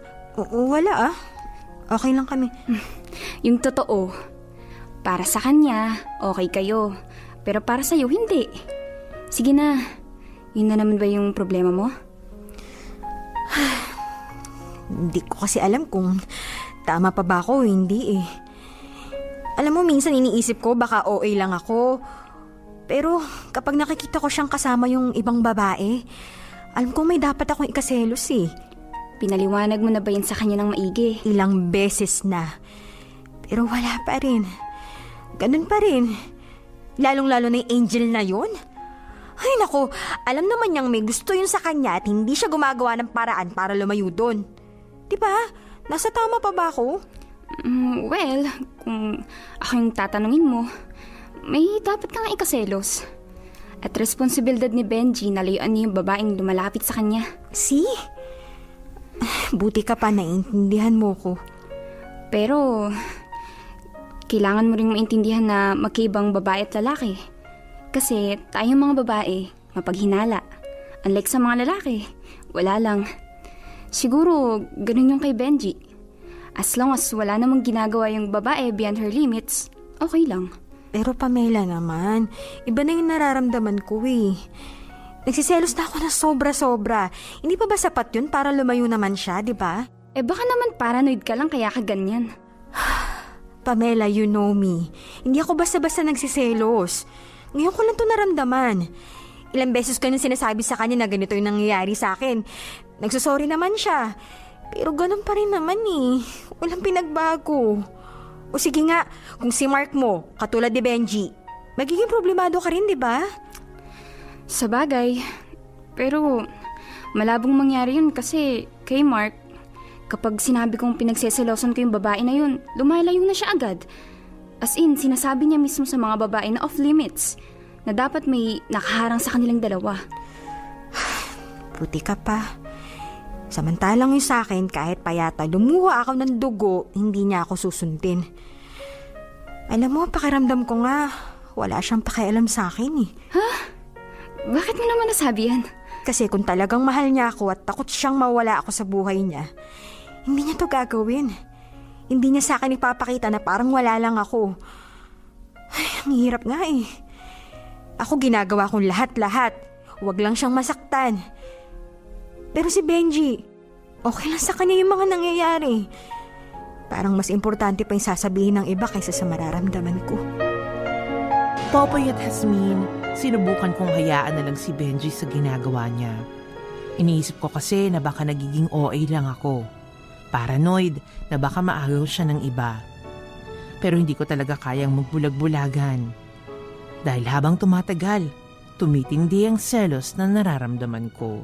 Wala ah. Okay lang kami. Yung totoo, para sa kanya, okay kayo. Pero para sa'yo, hindi. Sige na, yun na naman ba yung problema mo? Hindi ko kasi alam kung tama pa ba ako o hindi eh. Alam mo, minsan iniisip ko baka OA lang ako. Pero kapag nakikita ko siyang kasama yung ibang babae, alam ko may dapat akong ikaselos eh. Pinaliwanag mo na ba yun sa kanya ng maigi? Ilang beses na. Pero wala pa rin. Ganun pa rin. Lalong-lalo na yung Angel na yun. Ay nako, alam naman niyang may gusto yun sa kanya at hindi siya gumagawa ng paraan para lumayo doon. Diba? Nasa tama pa ba ako? Well, kung ako yung tatanungin mo, may dapat kang ikaselos. At responsibilidad ni Benji na layuan niya yung babaeng lumalapit sa kanya. See? Buti ka pa, naiintindihan mo ko. Pero kailangan mo ring maintindihan na magkaibang babae at lalaki. Kasi tayong mga babae, mapaghinala. Unlike sa mga lalaki, wala lang. Siguro, ganun yung kay Benji. As long as wala namang ginagawa yung babae beyond her limits, okay lang. Pero Pamela naman, iba na yung nararamdaman ko eh. Nagsiselos na ako na sobra-sobra. Hindi pa ba sapat yun para lumayo naman siya, di ba? Baka naman paranoid ka lang kaya ka ganyan. Pamela, you know me. Hindi ako basta-basta nagsiselos. Ngayon ko lang to naramdaman. Ilang beses ko nang sinasabi sa kanya na ganito yung nangyayari sa akin. Nagsusorry naman siya. Pero ganun pa rin naman eh. Walang pinagbago. O sige nga, kung si Mark mo, katulad ni Benji, magiging problemado ka rin, di ba? Sabagay. Pero malabong mangyari yun kasi kay Mark, kapag sinabi kong pinagseselosan ko yung babae na yun, lumalayo na siya agad. As in, sinasabi niya mismo sa mga babae na off limits, na dapat may nakaharang sa kanilang dalawa. Puti ka pa. Samantalang yung sa akin, kahit payata lumuha ako ng dugo, hindi niya ako susundin. Alam mo, pakiramdam ko nga, wala siyang pakialam sa akin eh. Ha? Bakit mo naman nasabi yan? Kasi kung talagang mahal niya ako at takot siyang mawala ako sa buhay niya, hindi niya to gagawin. Hindi niya sa akin ipapakita na parang wala lang ako. Ay, ang hirap nga eh. Ako ginagawa kong lahat-lahat. Huwag lang siyang masaktan. Pero si Benji, okay lang sa kanya yung mga nangyayari. Parang mas importante pa yung sasabihin ng iba kaysa sa mararamdaman ko. Popoy at Jasmine, sinubukan kong hayaan na lang si Benji sa ginagawa niya. Iniisip ko kasi na baka nagiging OA lang ako. Paranoid na baka maagaw siya ng iba. Pero hindi ko talaga kayang magbulag-bulagan. Dahil habang tumatagal, tumitindi ang selos na nararamdaman ko.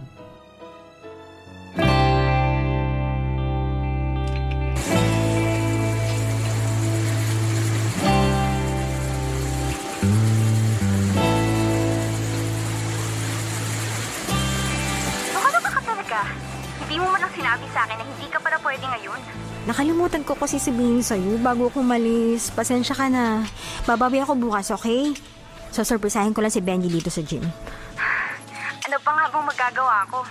Nakalimutan ko kasi sabihin sa'yo bago ako umalis. Pasensya ka na. Babawi ako bukas, okay? So, surprisahin ko lang si Benji dito sa gym. Ano pa nga bang magagawa ko?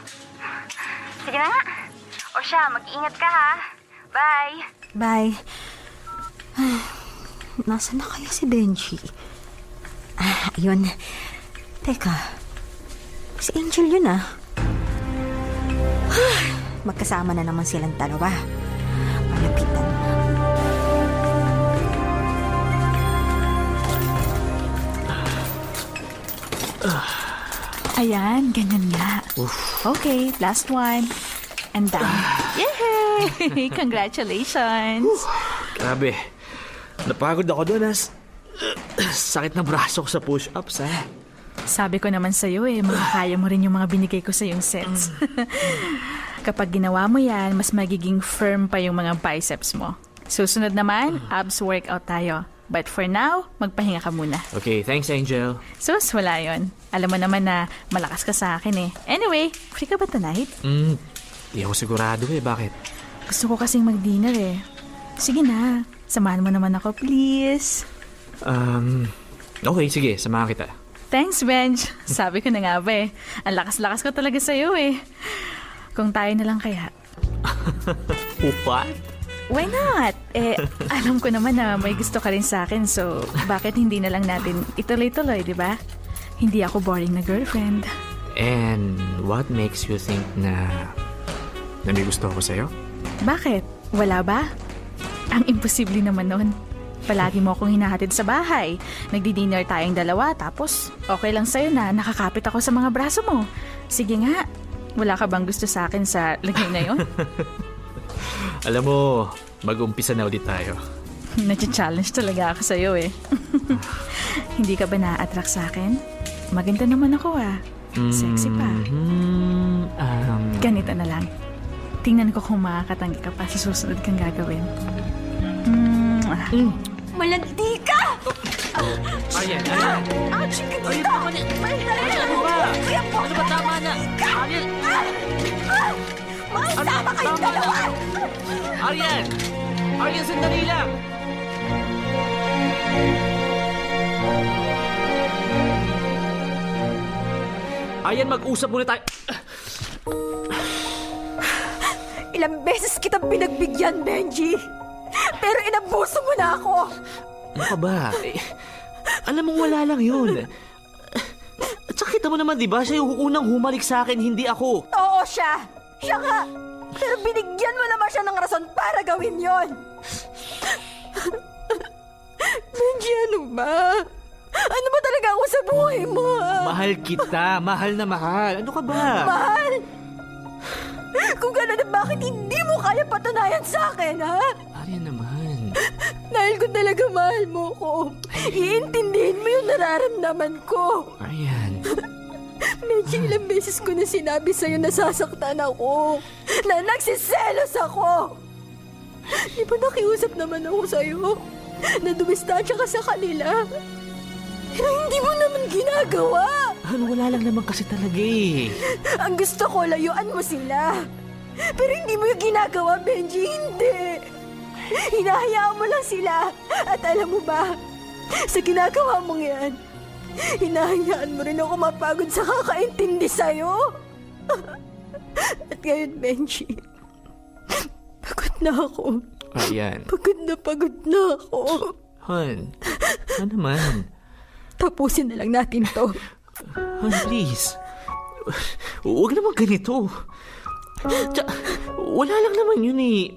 Sige na nga. O siya, mag-iingat ka ha. Bye! Bye. Nasaan na kaya si Benji? Ayun. Teka. Si Angel yun ah. Magkasama na naman silang dalawa. Malapitan na. Ayan, ganyan nga. Okay, last one. And done. Yay! Congratulations! Grabe. Napagod ako doon, sakit na braso ko sa push-ups, ha? Sabi ko naman sa'yo makakaya mo rin yung mga binigay ko sa yung sets. Kapag ginawa mo yan, mas magiging firm pa yung mga biceps mo. Susunod naman, abs workout tayo. But for now, magpahinga ka muna. Okay, thanks, Angel. Sus, wala yun. Alam mo naman na malakas ka sa akin eh. Anyway, free ka ba tonight? Di ako sigurado bakit? Gusto ko kasing mag-dinner eh. Sige na, samahan mo naman ako, please. Okay, sige, samahan kita. Thanks, Benj. Sabi ko na nga ba ang lakas-lakas ko talaga sa'yo eh. Kung tayo na lang kaya. What? Why not? Alam ko naman na may gusto ka rin sa akin, so bakit hindi na lang natin ituloy-tuloy, di ba? Hindi ako boring na girlfriend. And what makes you think na may gusto ako sa'yo? Bakit? Wala ba? Ang imposible naman nun. Palagi mo akong hinahatid sa bahay. Nagdi-dinner tayong dalawa, tapos okay lang sa'yo na nakakapit ako sa mga braso mo. Sige nga, wala ka bang gusto sa akin sa lagay na yun? Alam mo, mag-umpisa na ulit tayo. Nag-challenge talaga ako sa'yo eh. Hindi ka ba na-attract sa akin? Maganda naman ako Sexy pa. Ganito na lang. Tingnan ko kung makakatanggi ka pa sa susunod kang gagawin. Malandi ka! Ayan. Chika dito! Ano ba? Ano ba tama na? Makasama kayong dalawa! Aryan, sandali lang! Aryan, mag-usap muna tayo. Ilang beses kitang pinagbigyan, Benji. Pero inabuso mo na ako. Ano ka ba? Alam mong wala lang yun. At saka kita mo naman, di ba? Siya yung unang humalik sa akin, hindi ako. Oo, siya. Siya nga. Pero binigyan mo naman siya ng rason para gawin yon. Benji, ano ba? Ano ba talaga ako sa buhay mo? Mahal kita. Mahal na mahal. Ano ka ba? Mahal? Kung gano'n, bakit hindi mo kaya patunayan sa akin, ha? Aryan naman. Dahil kung talaga mahal mo ko, iintindihin mo yung nararamdaman ko. Aryan. Medyo ilang beses ko na sinabi sa'yo na sasaktan ako. Na nagsiselos ako. Di ba nakiusap naman ako sa'yo? Na dumistansya ka sa kanila. Pero hindi mo naman ginagawa. Wala lang naman kasi talaga eh. Ang gusto ko, layuan mo sila. Pero hindi mo yung ginagawa, Benji. Hindi. Hinahayaan mo lang sila. At alam mo ba, sa ginagawa mong yan, hinahayaan mo rin ako mapagod sa kakaintindi sa'yo. At ngayon, Benji, pagod na ako. Ryan. Pagod na ako. Hon, ano naman? Tapusin na lang natin to. Hon, please. Huwag naman ganito. Wala lang naman yun eh.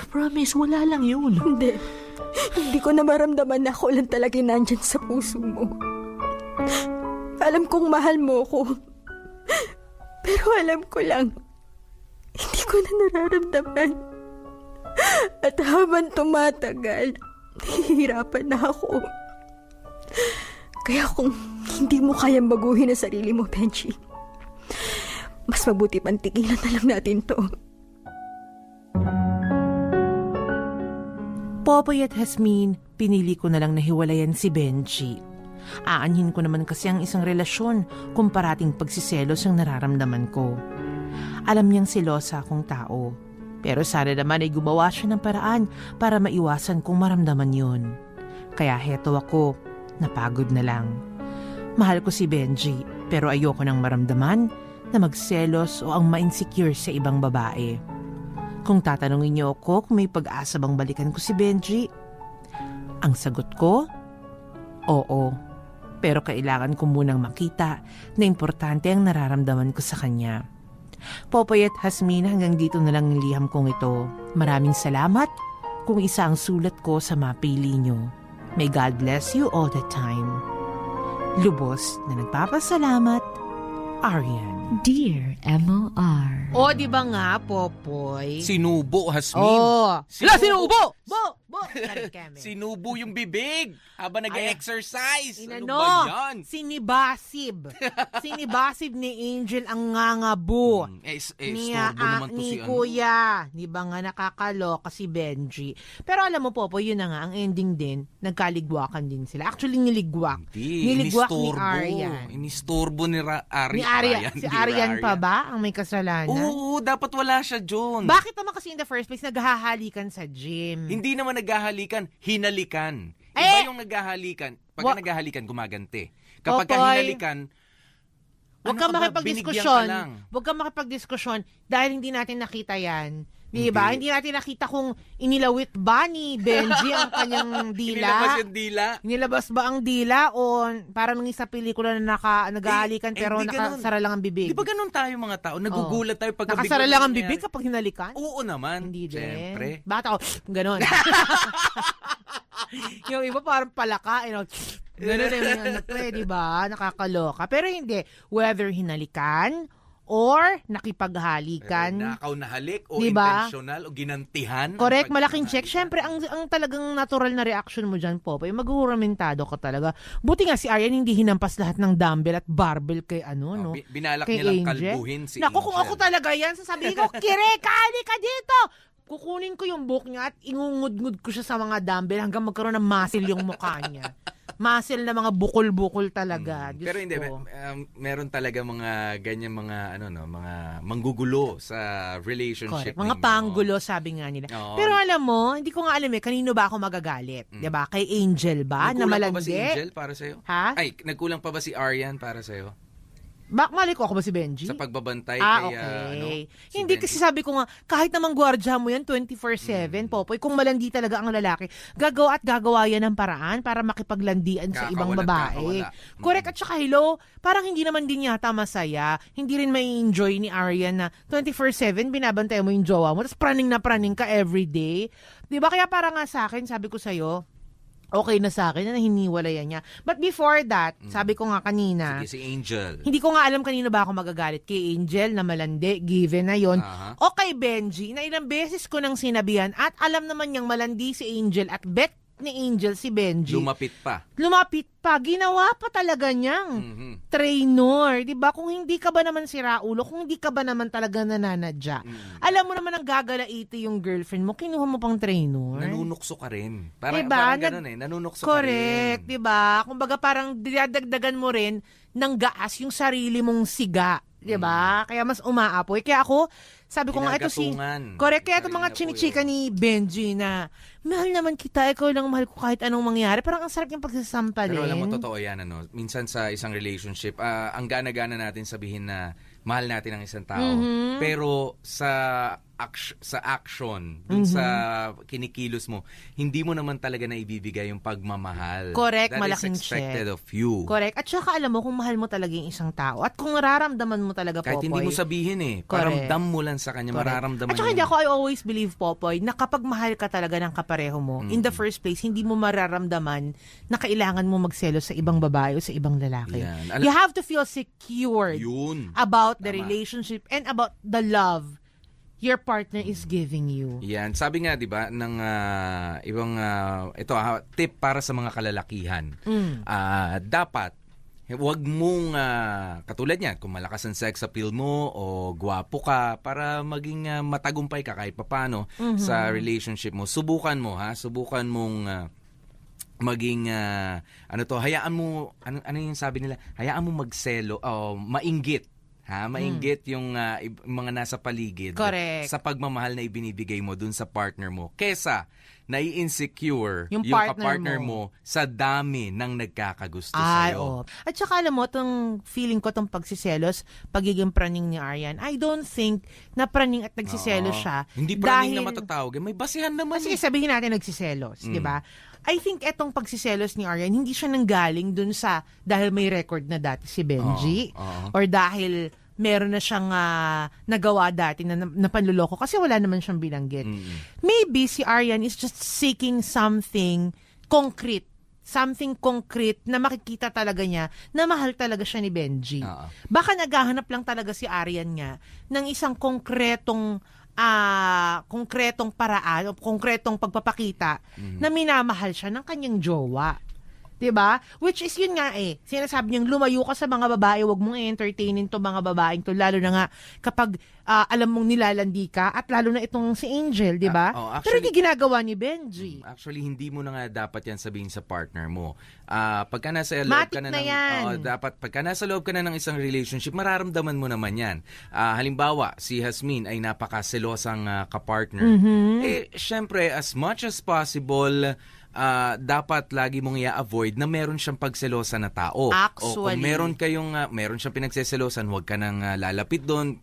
Promise, wala lang yun. Hindi ko na maramdaman na ako lang talaga nandyan sa puso mo. Alam kong mahal mo ko. Pero alam ko lang, hindi ko na nararamdaman. At habang tumatagal, nahihirapan na ako. Kaya kung hindi mo kayang baguhin ang sarili mo, Benji, mas mabuti pang tigilan na lang natin to. Popoy at Hasmin, pinili ko na lang nahiwalayan si Benji. Aanhin ko naman kasi ang isang relasyon kung parating pagsiselos ang nararamdaman ko. Alam niyang selosa akong tao, pero sana naman ay gumawa siya ng paraan para maiwasan kong maramdaman yun. Kaya heto ako, napagod na lang. Mahal ko si Benji, pero ayoko nang maramdaman na magselos o ang ma-insecure sa ibang babae. Kung tatanungin niyo ako kung may pag-asa bang balikan ko si Benji, ang sagot ko, oo. Pero kailangan ko munang makita na importante ang nararamdaman ko sa kanya. Popoy at Hasmin, hanggang dito na lang ang liham kong ito. Maraming salamat kung isa ang sulat ko sa mapili nyo. May God bless you all the time. Lubos na nagpapasalamat, Arian. Dear M.O.R. O, di ba nga, Popoy? Sinubo, Hasmin. Oh. Sila sinubo! Bo! Sinubo yung bibig habang nag-exercise. Inano? Ano ba yan? Sinibasib. Sinibasib ni Angel ang ngangabo. Storbo naman to ni si Kuya. Di ba nga nakakaloka si Benji. Pero alam mo, Popoy, yun na nga, ang ending din, nagkaligwakan din sila. Actually, niligwak. Niligwak ni Arian. Inistorbo ni Arian. Si Arian pa ba ang may kasalanan? Oo, dapat wala siya dyan. Bakit naman kasi in the first place naghahalikan sa gym? Hindi naman naghahalikan, hinalikan. Iba yung naghahalikan. Pagka naghahalikan, gumaganti. Kapag hinalikan, huwag kang makipagdiskusyon. Huwag kang makipagdiskusyon dahil hindi natin nakita yan. Diba? Hindi natin nakita kung inilawit ba ni Benji ang kanyang dila. Inilabas yung dila. Inilabas ba ang dila o parang nung sa pelikula na naghahalikan pero nakasara lang ang bibig. Di ba ganun tayo mga tao? Nagugulat tayo pag nakasara lang ang bibig kapag hinalikan? Oo naman. Hindi din. Siyempre. Bakit ako? Ganon. Yung iba parang palaka. Ganon di ba? Nakakaloka. Pero hindi. Whether hinalikan or nakipaghalikan. Nakaw na halik o diba? intentional o ginantihan. Correct, malaking check. Siyempre, ang talagang natural na reaction mo dyan, Popoy, maghuhuramentado ka talaga. Buti nga si Arian hindi hinampas lahat ng dumbbell at barbell kay no? Binalak kay nilang Angel. kalbuhin si Naku, Angel. kung ako talaga yan, sasabihin ko, Kire, kali ka dito! Kukunin ko yung buhok niya at ingungud-ngud ko siya sa mga dumbbell hanggang magkaroon ng muscle yung mukha niya. Muscle na mga bukol-bukol talaga. Pero hindi, meron talaga mga ganyan mga mga manggugulo sa relationship. Correct. Mga panggulo, sabi nga nila. Oo. Pero alam mo, hindi ko nga alam kanino ba ako magagalit? 'Di ba? Kay Angel ba? Na malandi? Nagkulang pa ba si Angel para sa'yo? Ha? Ay, nagkulang pa ba si Arian para sa'yo? Mali ko ako ba si Benji? Sa pagbabantay okay. Hindi Benji. Kasi sabi ko nga, kahit namang gwardiya mo yan 24/7, Popoy, kung malandi talaga ang lalaki, gagawa yan ng paraan para makipaglandian sa ibang babae. Correct. At saka hello, parang hindi naman din yata masaya, hindi rin may enjoy ni Arian na 24/7 binabantay mo yung jowa mo, tapos praning na praning ka everyday. Diba? Kaya parang nga sa akin, sabi ko sa'yo, okay na sa akin na hiniwalayan niya. But before that, sabi ko nga kanina, sige, si Angel. Hindi ko nga alam kanino ba ako magagalit. Kay Angel na malandi, given na yon. O kay Benji, na ilang beses ko nang sinabihan at alam naman niyang malandi si Angel at bet ni Angel si Benji. Lumapit pa. Ginawa pa talaga niyang trainer. Diba? Kung hindi ka ba naman si Raulo, kung hindi ka ba naman talaga nananadya, alam mo naman ang gagalaiti yung girlfriend mo, kinuha mo pang trainer. Nanunukso ka rin. Parang ganun nanunukso correct, ka rin. Correct, diba? Kumbaga parang dinadagdagan mo rin ng gaas yung sarili mong siga. Diba? Kaya mas umaapoy. Kaya ako, sabi ko nga ito correct, kaya itong mga chinichika ni Benji na, mahal naman kita, ikaw lang mahal ko kahit anong mangyari. Parang ang sarap yung pagsasampalin. Pero alam mo, totoo yan, minsan sa isang relationship, ang gana-gana natin sabihin na mahal natin ang isang tao. Pero sa action, dun sa kinikilos mo, hindi mo naman talaga na ibibigay yung pagmamahal. Correct, That malaking is expected check. of you. Correct. At saka alam mo kung mahal mo talaga yung isang tao at kung nararamdaman mo talaga, Kahit Popoy. hindi mo sabihin Correct. paramdam mo lang sa kanya, Correct. mararamdaman At saka hindi ako, I always believe, Popoy, na kapag mahal ka talaga ng kapareho mo, in the first place, hindi mo mararamdaman na kailangan mo magselos sa ibang babae o sa ibang lalaki. Yan. You have to feel secured Yun. about the Tama. relationship and about the love your partner is giving you. Yan, sabi nga 'di ba ng ibang tip para sa mga kalalakihan. Dapat huwag mong katulad niyan, kung malakas ang sex appeal mo o gwapo ka, para maging matagumpay ka kahit papaano sa relationship mo. Subukan mong maging hayaan mo ano yung sabi nila, hayaan mo magselo o mainggit. Mainggit yung mga nasa paligid. Correct. Sa pagmamahal na ibinibigay mo dun sa partner mo, kesa nai-insecure yung partner kapartner mo sa dami ng nagkakagusto Ay, sa'yo. At saka alam mo, itong feeling ko, itong pagsiselos, pagiging praning ni Arian, I don't think na praning at nagsiselos siya. Hindi praning na matatawag. May basihan naman. Kasi sabihin natin nagsiselos, di ba? I think etong pagsiselos ni Arian, hindi siya nanggaling dun sa dahil may record na dati si Benji or dahil meron na siyang nagawa dati na panluloko kasi wala naman siyang binanggit. Maybe si Arian is just seeking something concrete na makikita talaga niya na mahal talaga siya ni Benji. Baka naghahanap lang talaga si Arian nga ng isang konkretong paraan o konkretong pagpapakita na minamahal siya ng kanyang jowa. 'Di ba? Which is yun nga sinasabi niyang lumayo ka sa mga babae, wag mong entertainin to mga babaeng to, lalo na nga kapag alam mong nilalandi ka, at lalo na itong si Angel, 'di ba? Pero hindi ginagawa ni Benji. Actually, hindi mo na nga dapat yan sabihin sa partner mo. Pagka nasa loob ka na dapat pagka nasa loob ka na ng isang relationship, mararamdaman mo naman yan. Halimbawa, si Hasmin ay napakaselosang kapartner. Syempre, as much as possible, dapat lagi mong i-avoid na meron siyang pagselosa na tao. Actually. O kung meron siyang pinagseselosan, huwag ka nang lalapit doon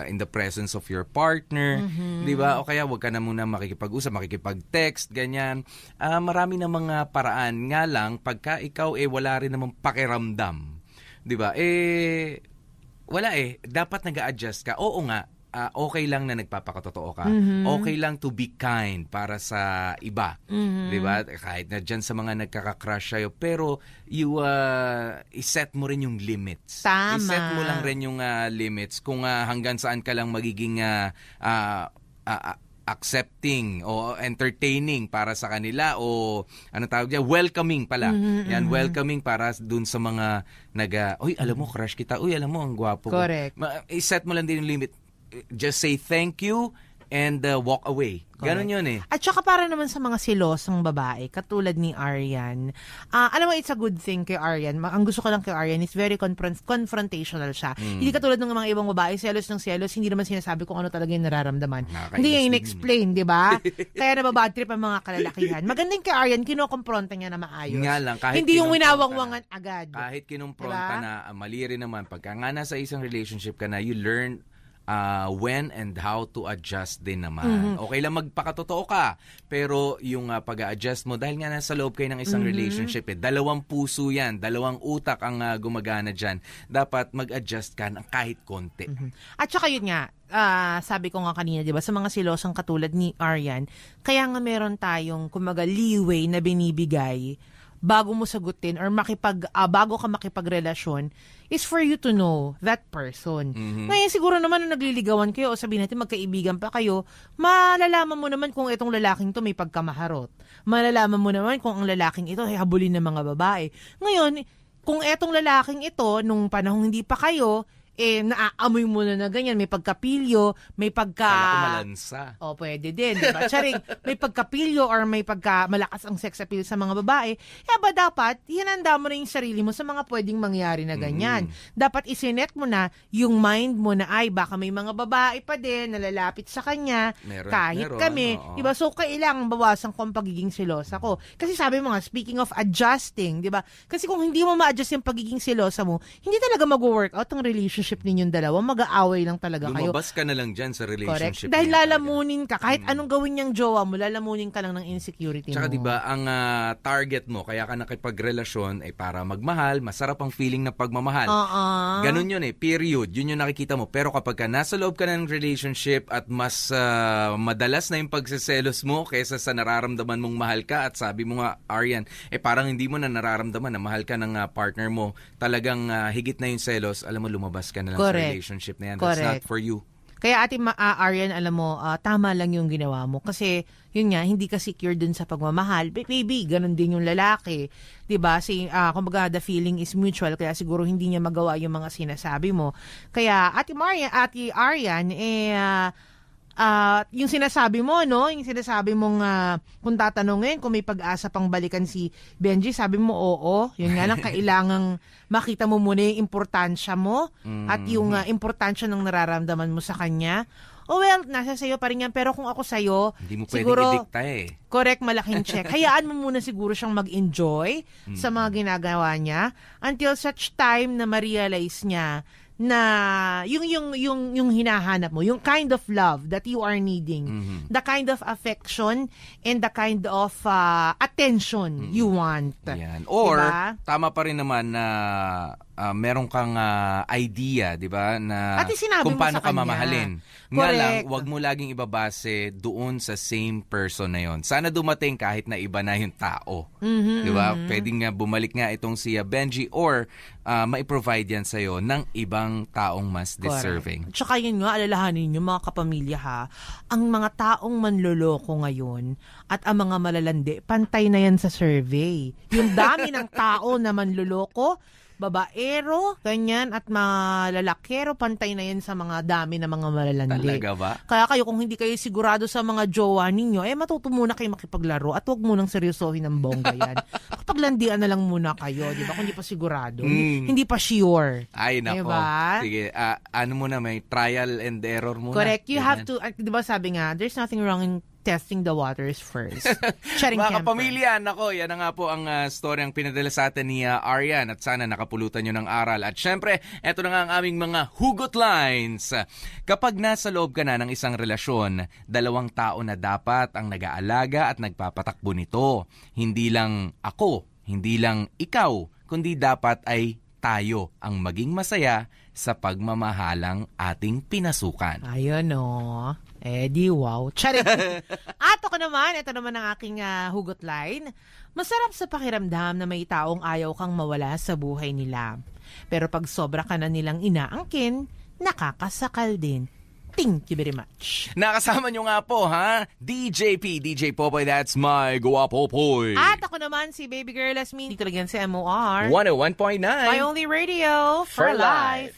in the presence of your partner, 'di ba? O kaya huwag ka na muna makikipag-usap, makikipag-text, ganyan. Marami na mga paraan. Nga lang, pagka ikaw wala rin namang pakiramdam, 'di ba? Wala dapat nag-a-adjust ka. Oo nga, okay lang na nagpapakatotoo ka. Okay lang to be kind para sa iba. 'Di ba? Kahit na diyan sa mga nagkaka-crush sa'yo, pero i-set mo rin yung limits. Tama. I-set mo lang rin yung limits kung hanggang saan ka lang magiging accepting o entertaining para sa kanila, o ano tawag diyan, welcoming pala. Yan, welcoming para dun sa mga uy, alam mo, crush kita. Uy, alam mo, ang gwapo ko. Correct. I-set mo lang din yung limit. Just say thank you and walk away. Ganon yun At saka para naman sa mga silosang babae, katulad ni Arian, alam mo, it's a good thing kay Arian. Ang gusto ko lang kay Arian is very confrontational siya. Hindi katulad ng mga ibang babae, selos ng selos, hindi naman sinasabi kung ano talaga yung nararamdaman. Hindi niya in-explain, di ba? Kaya nababad trip ang mga kalalakihan. Magandang kay Arian, kinokompronta niya na maayos. Nga lang, kahit hindi yung winawangwangan agad. Kahit kinumpronta na, mali rin naman. Pagka nga nasa isang relationship ka na, you learn when and how to adjust din naman. Okay lang magpakatotoo ka, pero yung pag-a-adjust mo, dahil nga nasa loob kayo ng isang relationship, dalawang puso yan, dalawang utak ang gumagana dyan. Dapat mag-adjust ka ng kahit konti. At saka yun nga, sabi ko nga kanina, 'di ba, sa mga silosang katulad ni Arian, kaya nga meron tayong kumaga leeway na binibigay bago mo sagutin or bago ka makipagrelasyon is for you to know that person. Ngayon siguro naman nung nagliligawan kayo o sabihin natin magkaibigan pa kayo, malalaman mo naman kung itong lalaking to may pagkamaharot. Malalaman mo naman kung ang lalaking ito ay habulin ng mga babae. Ngayon, kung etong lalaking ito nung panahong hindi pa kayo, naaamoy mo na ganyan, may pagkapilyo, may malansa. Pwede din, di ba? Charing, may pagkapilyo or may malakas ang sex appeal sa mga babae, ba dapat, hinanda mo na yung sarili mo sa mga pwedeng mangyari na ganyan. Dapat isinet mo na yung mind mo na, baka may mga babae pa din na lalapit sa kanya, meron, kami. Diba? So, kailangan bawasan ko ang pagiging silosa ko. Kasi sabi mo nga, speaking of adjusting, di ba? Kasi kung hindi mo ma-adjust yung pagiging silosa mo, hindi talaga mag-work out ang relationship relationship ninyong dalawa, mag-aaway lang talaga kayo. Lumabas ka na lang dyan sa relationship. Correct. Dahil lalamunin ka, kahit anong gawin niyang jowa mo, lalamunin ka lang ng insecurity Tsaka mo. diba, ang target mo, kaya ka nakipagrelasyon ay para magmahal, masarap ang feeling ng pagmamahal. Ganun yun period. Yun yung nakikita mo. Pero kapag ka nasa loob ka na ng relationship at mas madalas na yung pagseselos mo kaysa sa nararamdaman mong mahal ka, at sabi mo nga, Arian, parang hindi mo na nararamdaman na mahal ka ng partner mo, talagang higit na yung selos, alam mo, lumabas ka na lang sa relationship na yan. That's not for you. Kaya Ate Arian, alam mo, tama lang yung ginawa mo. Kasi, yun nga, hindi ka secure dun sa pagmamahal. Baby, ganun din yung lalaki. Diba? Kumbaga, the feeling is mutual. Kaya siguro hindi niya magawa yung mga sinasabi mo. Kaya, Ate Arian, yung sinasabi mo, no? Yung sinasabi mong kung tatanungin kung may pag-asa pang balikan si Benji, sabi mo oo. Yun nga lang, kailangang makita mo muna yung importansya mo at yung importansya ng nararamdaman mo sa kanya. Oh well, nasa sayo pa rin yan. Pero kung ako sayo, hindi mo siguro, pwedeng idikta correct, malaking check. Hayaan mo muna siguro siyang mag-enjoy sa mga ginagawa niya until such time na ma-realize niya na yung hinahanap mo, yung kind of love that you are needing, the kind of affection and the kind of attention you want. Yan. Or, diba? tama pa rin naman na meron kang idea, di ba, na kung paano ka mamahalin. Nga lang, wag mo laging ibabase doon sa same person na yon. Sana dumating kahit na iba na yung tao. Di ba? Pwedeng nga bumalik nga itong si Benji or mai-provide yan sa'yo ng ibang taong mas deserving. Tsaka yun nga, alalahanin nyo mga kapamilya ha, ang mga taong manloloko ngayon at ang mga malalandi, pantay na yan sa survey. Yung dami ng tao na manloloko, babaero, ganyan, at mga lalakero, pantay na yan sa mga dami na mga malalandi. Talaga ba? Kaya kayo, kung hindi kayo sigurado sa mga jowa ninyo, matuto muna kayo makipaglaro at huwag munang seryosohin ng bongga yan. Kapaglandian na lang muna kayo, di ba? Kung hindi pa sigurado, hindi pa sure. Ay, nako. Diba? Sige, ano muna, may trial and error muna. Correct. You have to, di ba sabi nga, there's nothing wrong in testing the waters first. Mga kapamilya, nako, yan na nga po ang story ang pinadala sa atin ni Arian at sana nakapulutan nyo ng aral. At syempre, eto na nga ang aming mga hugot lines. Kapag nasa loob ka na ng isang relasyon, 2 tao na dapat ang nag-aalaga at nagpapatakbo nito. Hindi lang ako, hindi lang ikaw, kundi dapat ay tayo ang maging masaya sa pagmamahalang ating pinasukan. Ayun o. Di wow. Charit. At ako naman, ito naman ang aking hugot line. Masarap sa pakiramdam na may taong ayaw kang mawala sa buhay nila. Pero pag sobra ka na nilang inaangkin, nakakasakal din. Thank you very much. Nakasama nyo nga po, ha? DJ Popoy, that's my Guapopoy. At ako naman si Baby Girl Asmin. Dito lang yan si MOR 101.9. My only radio for life.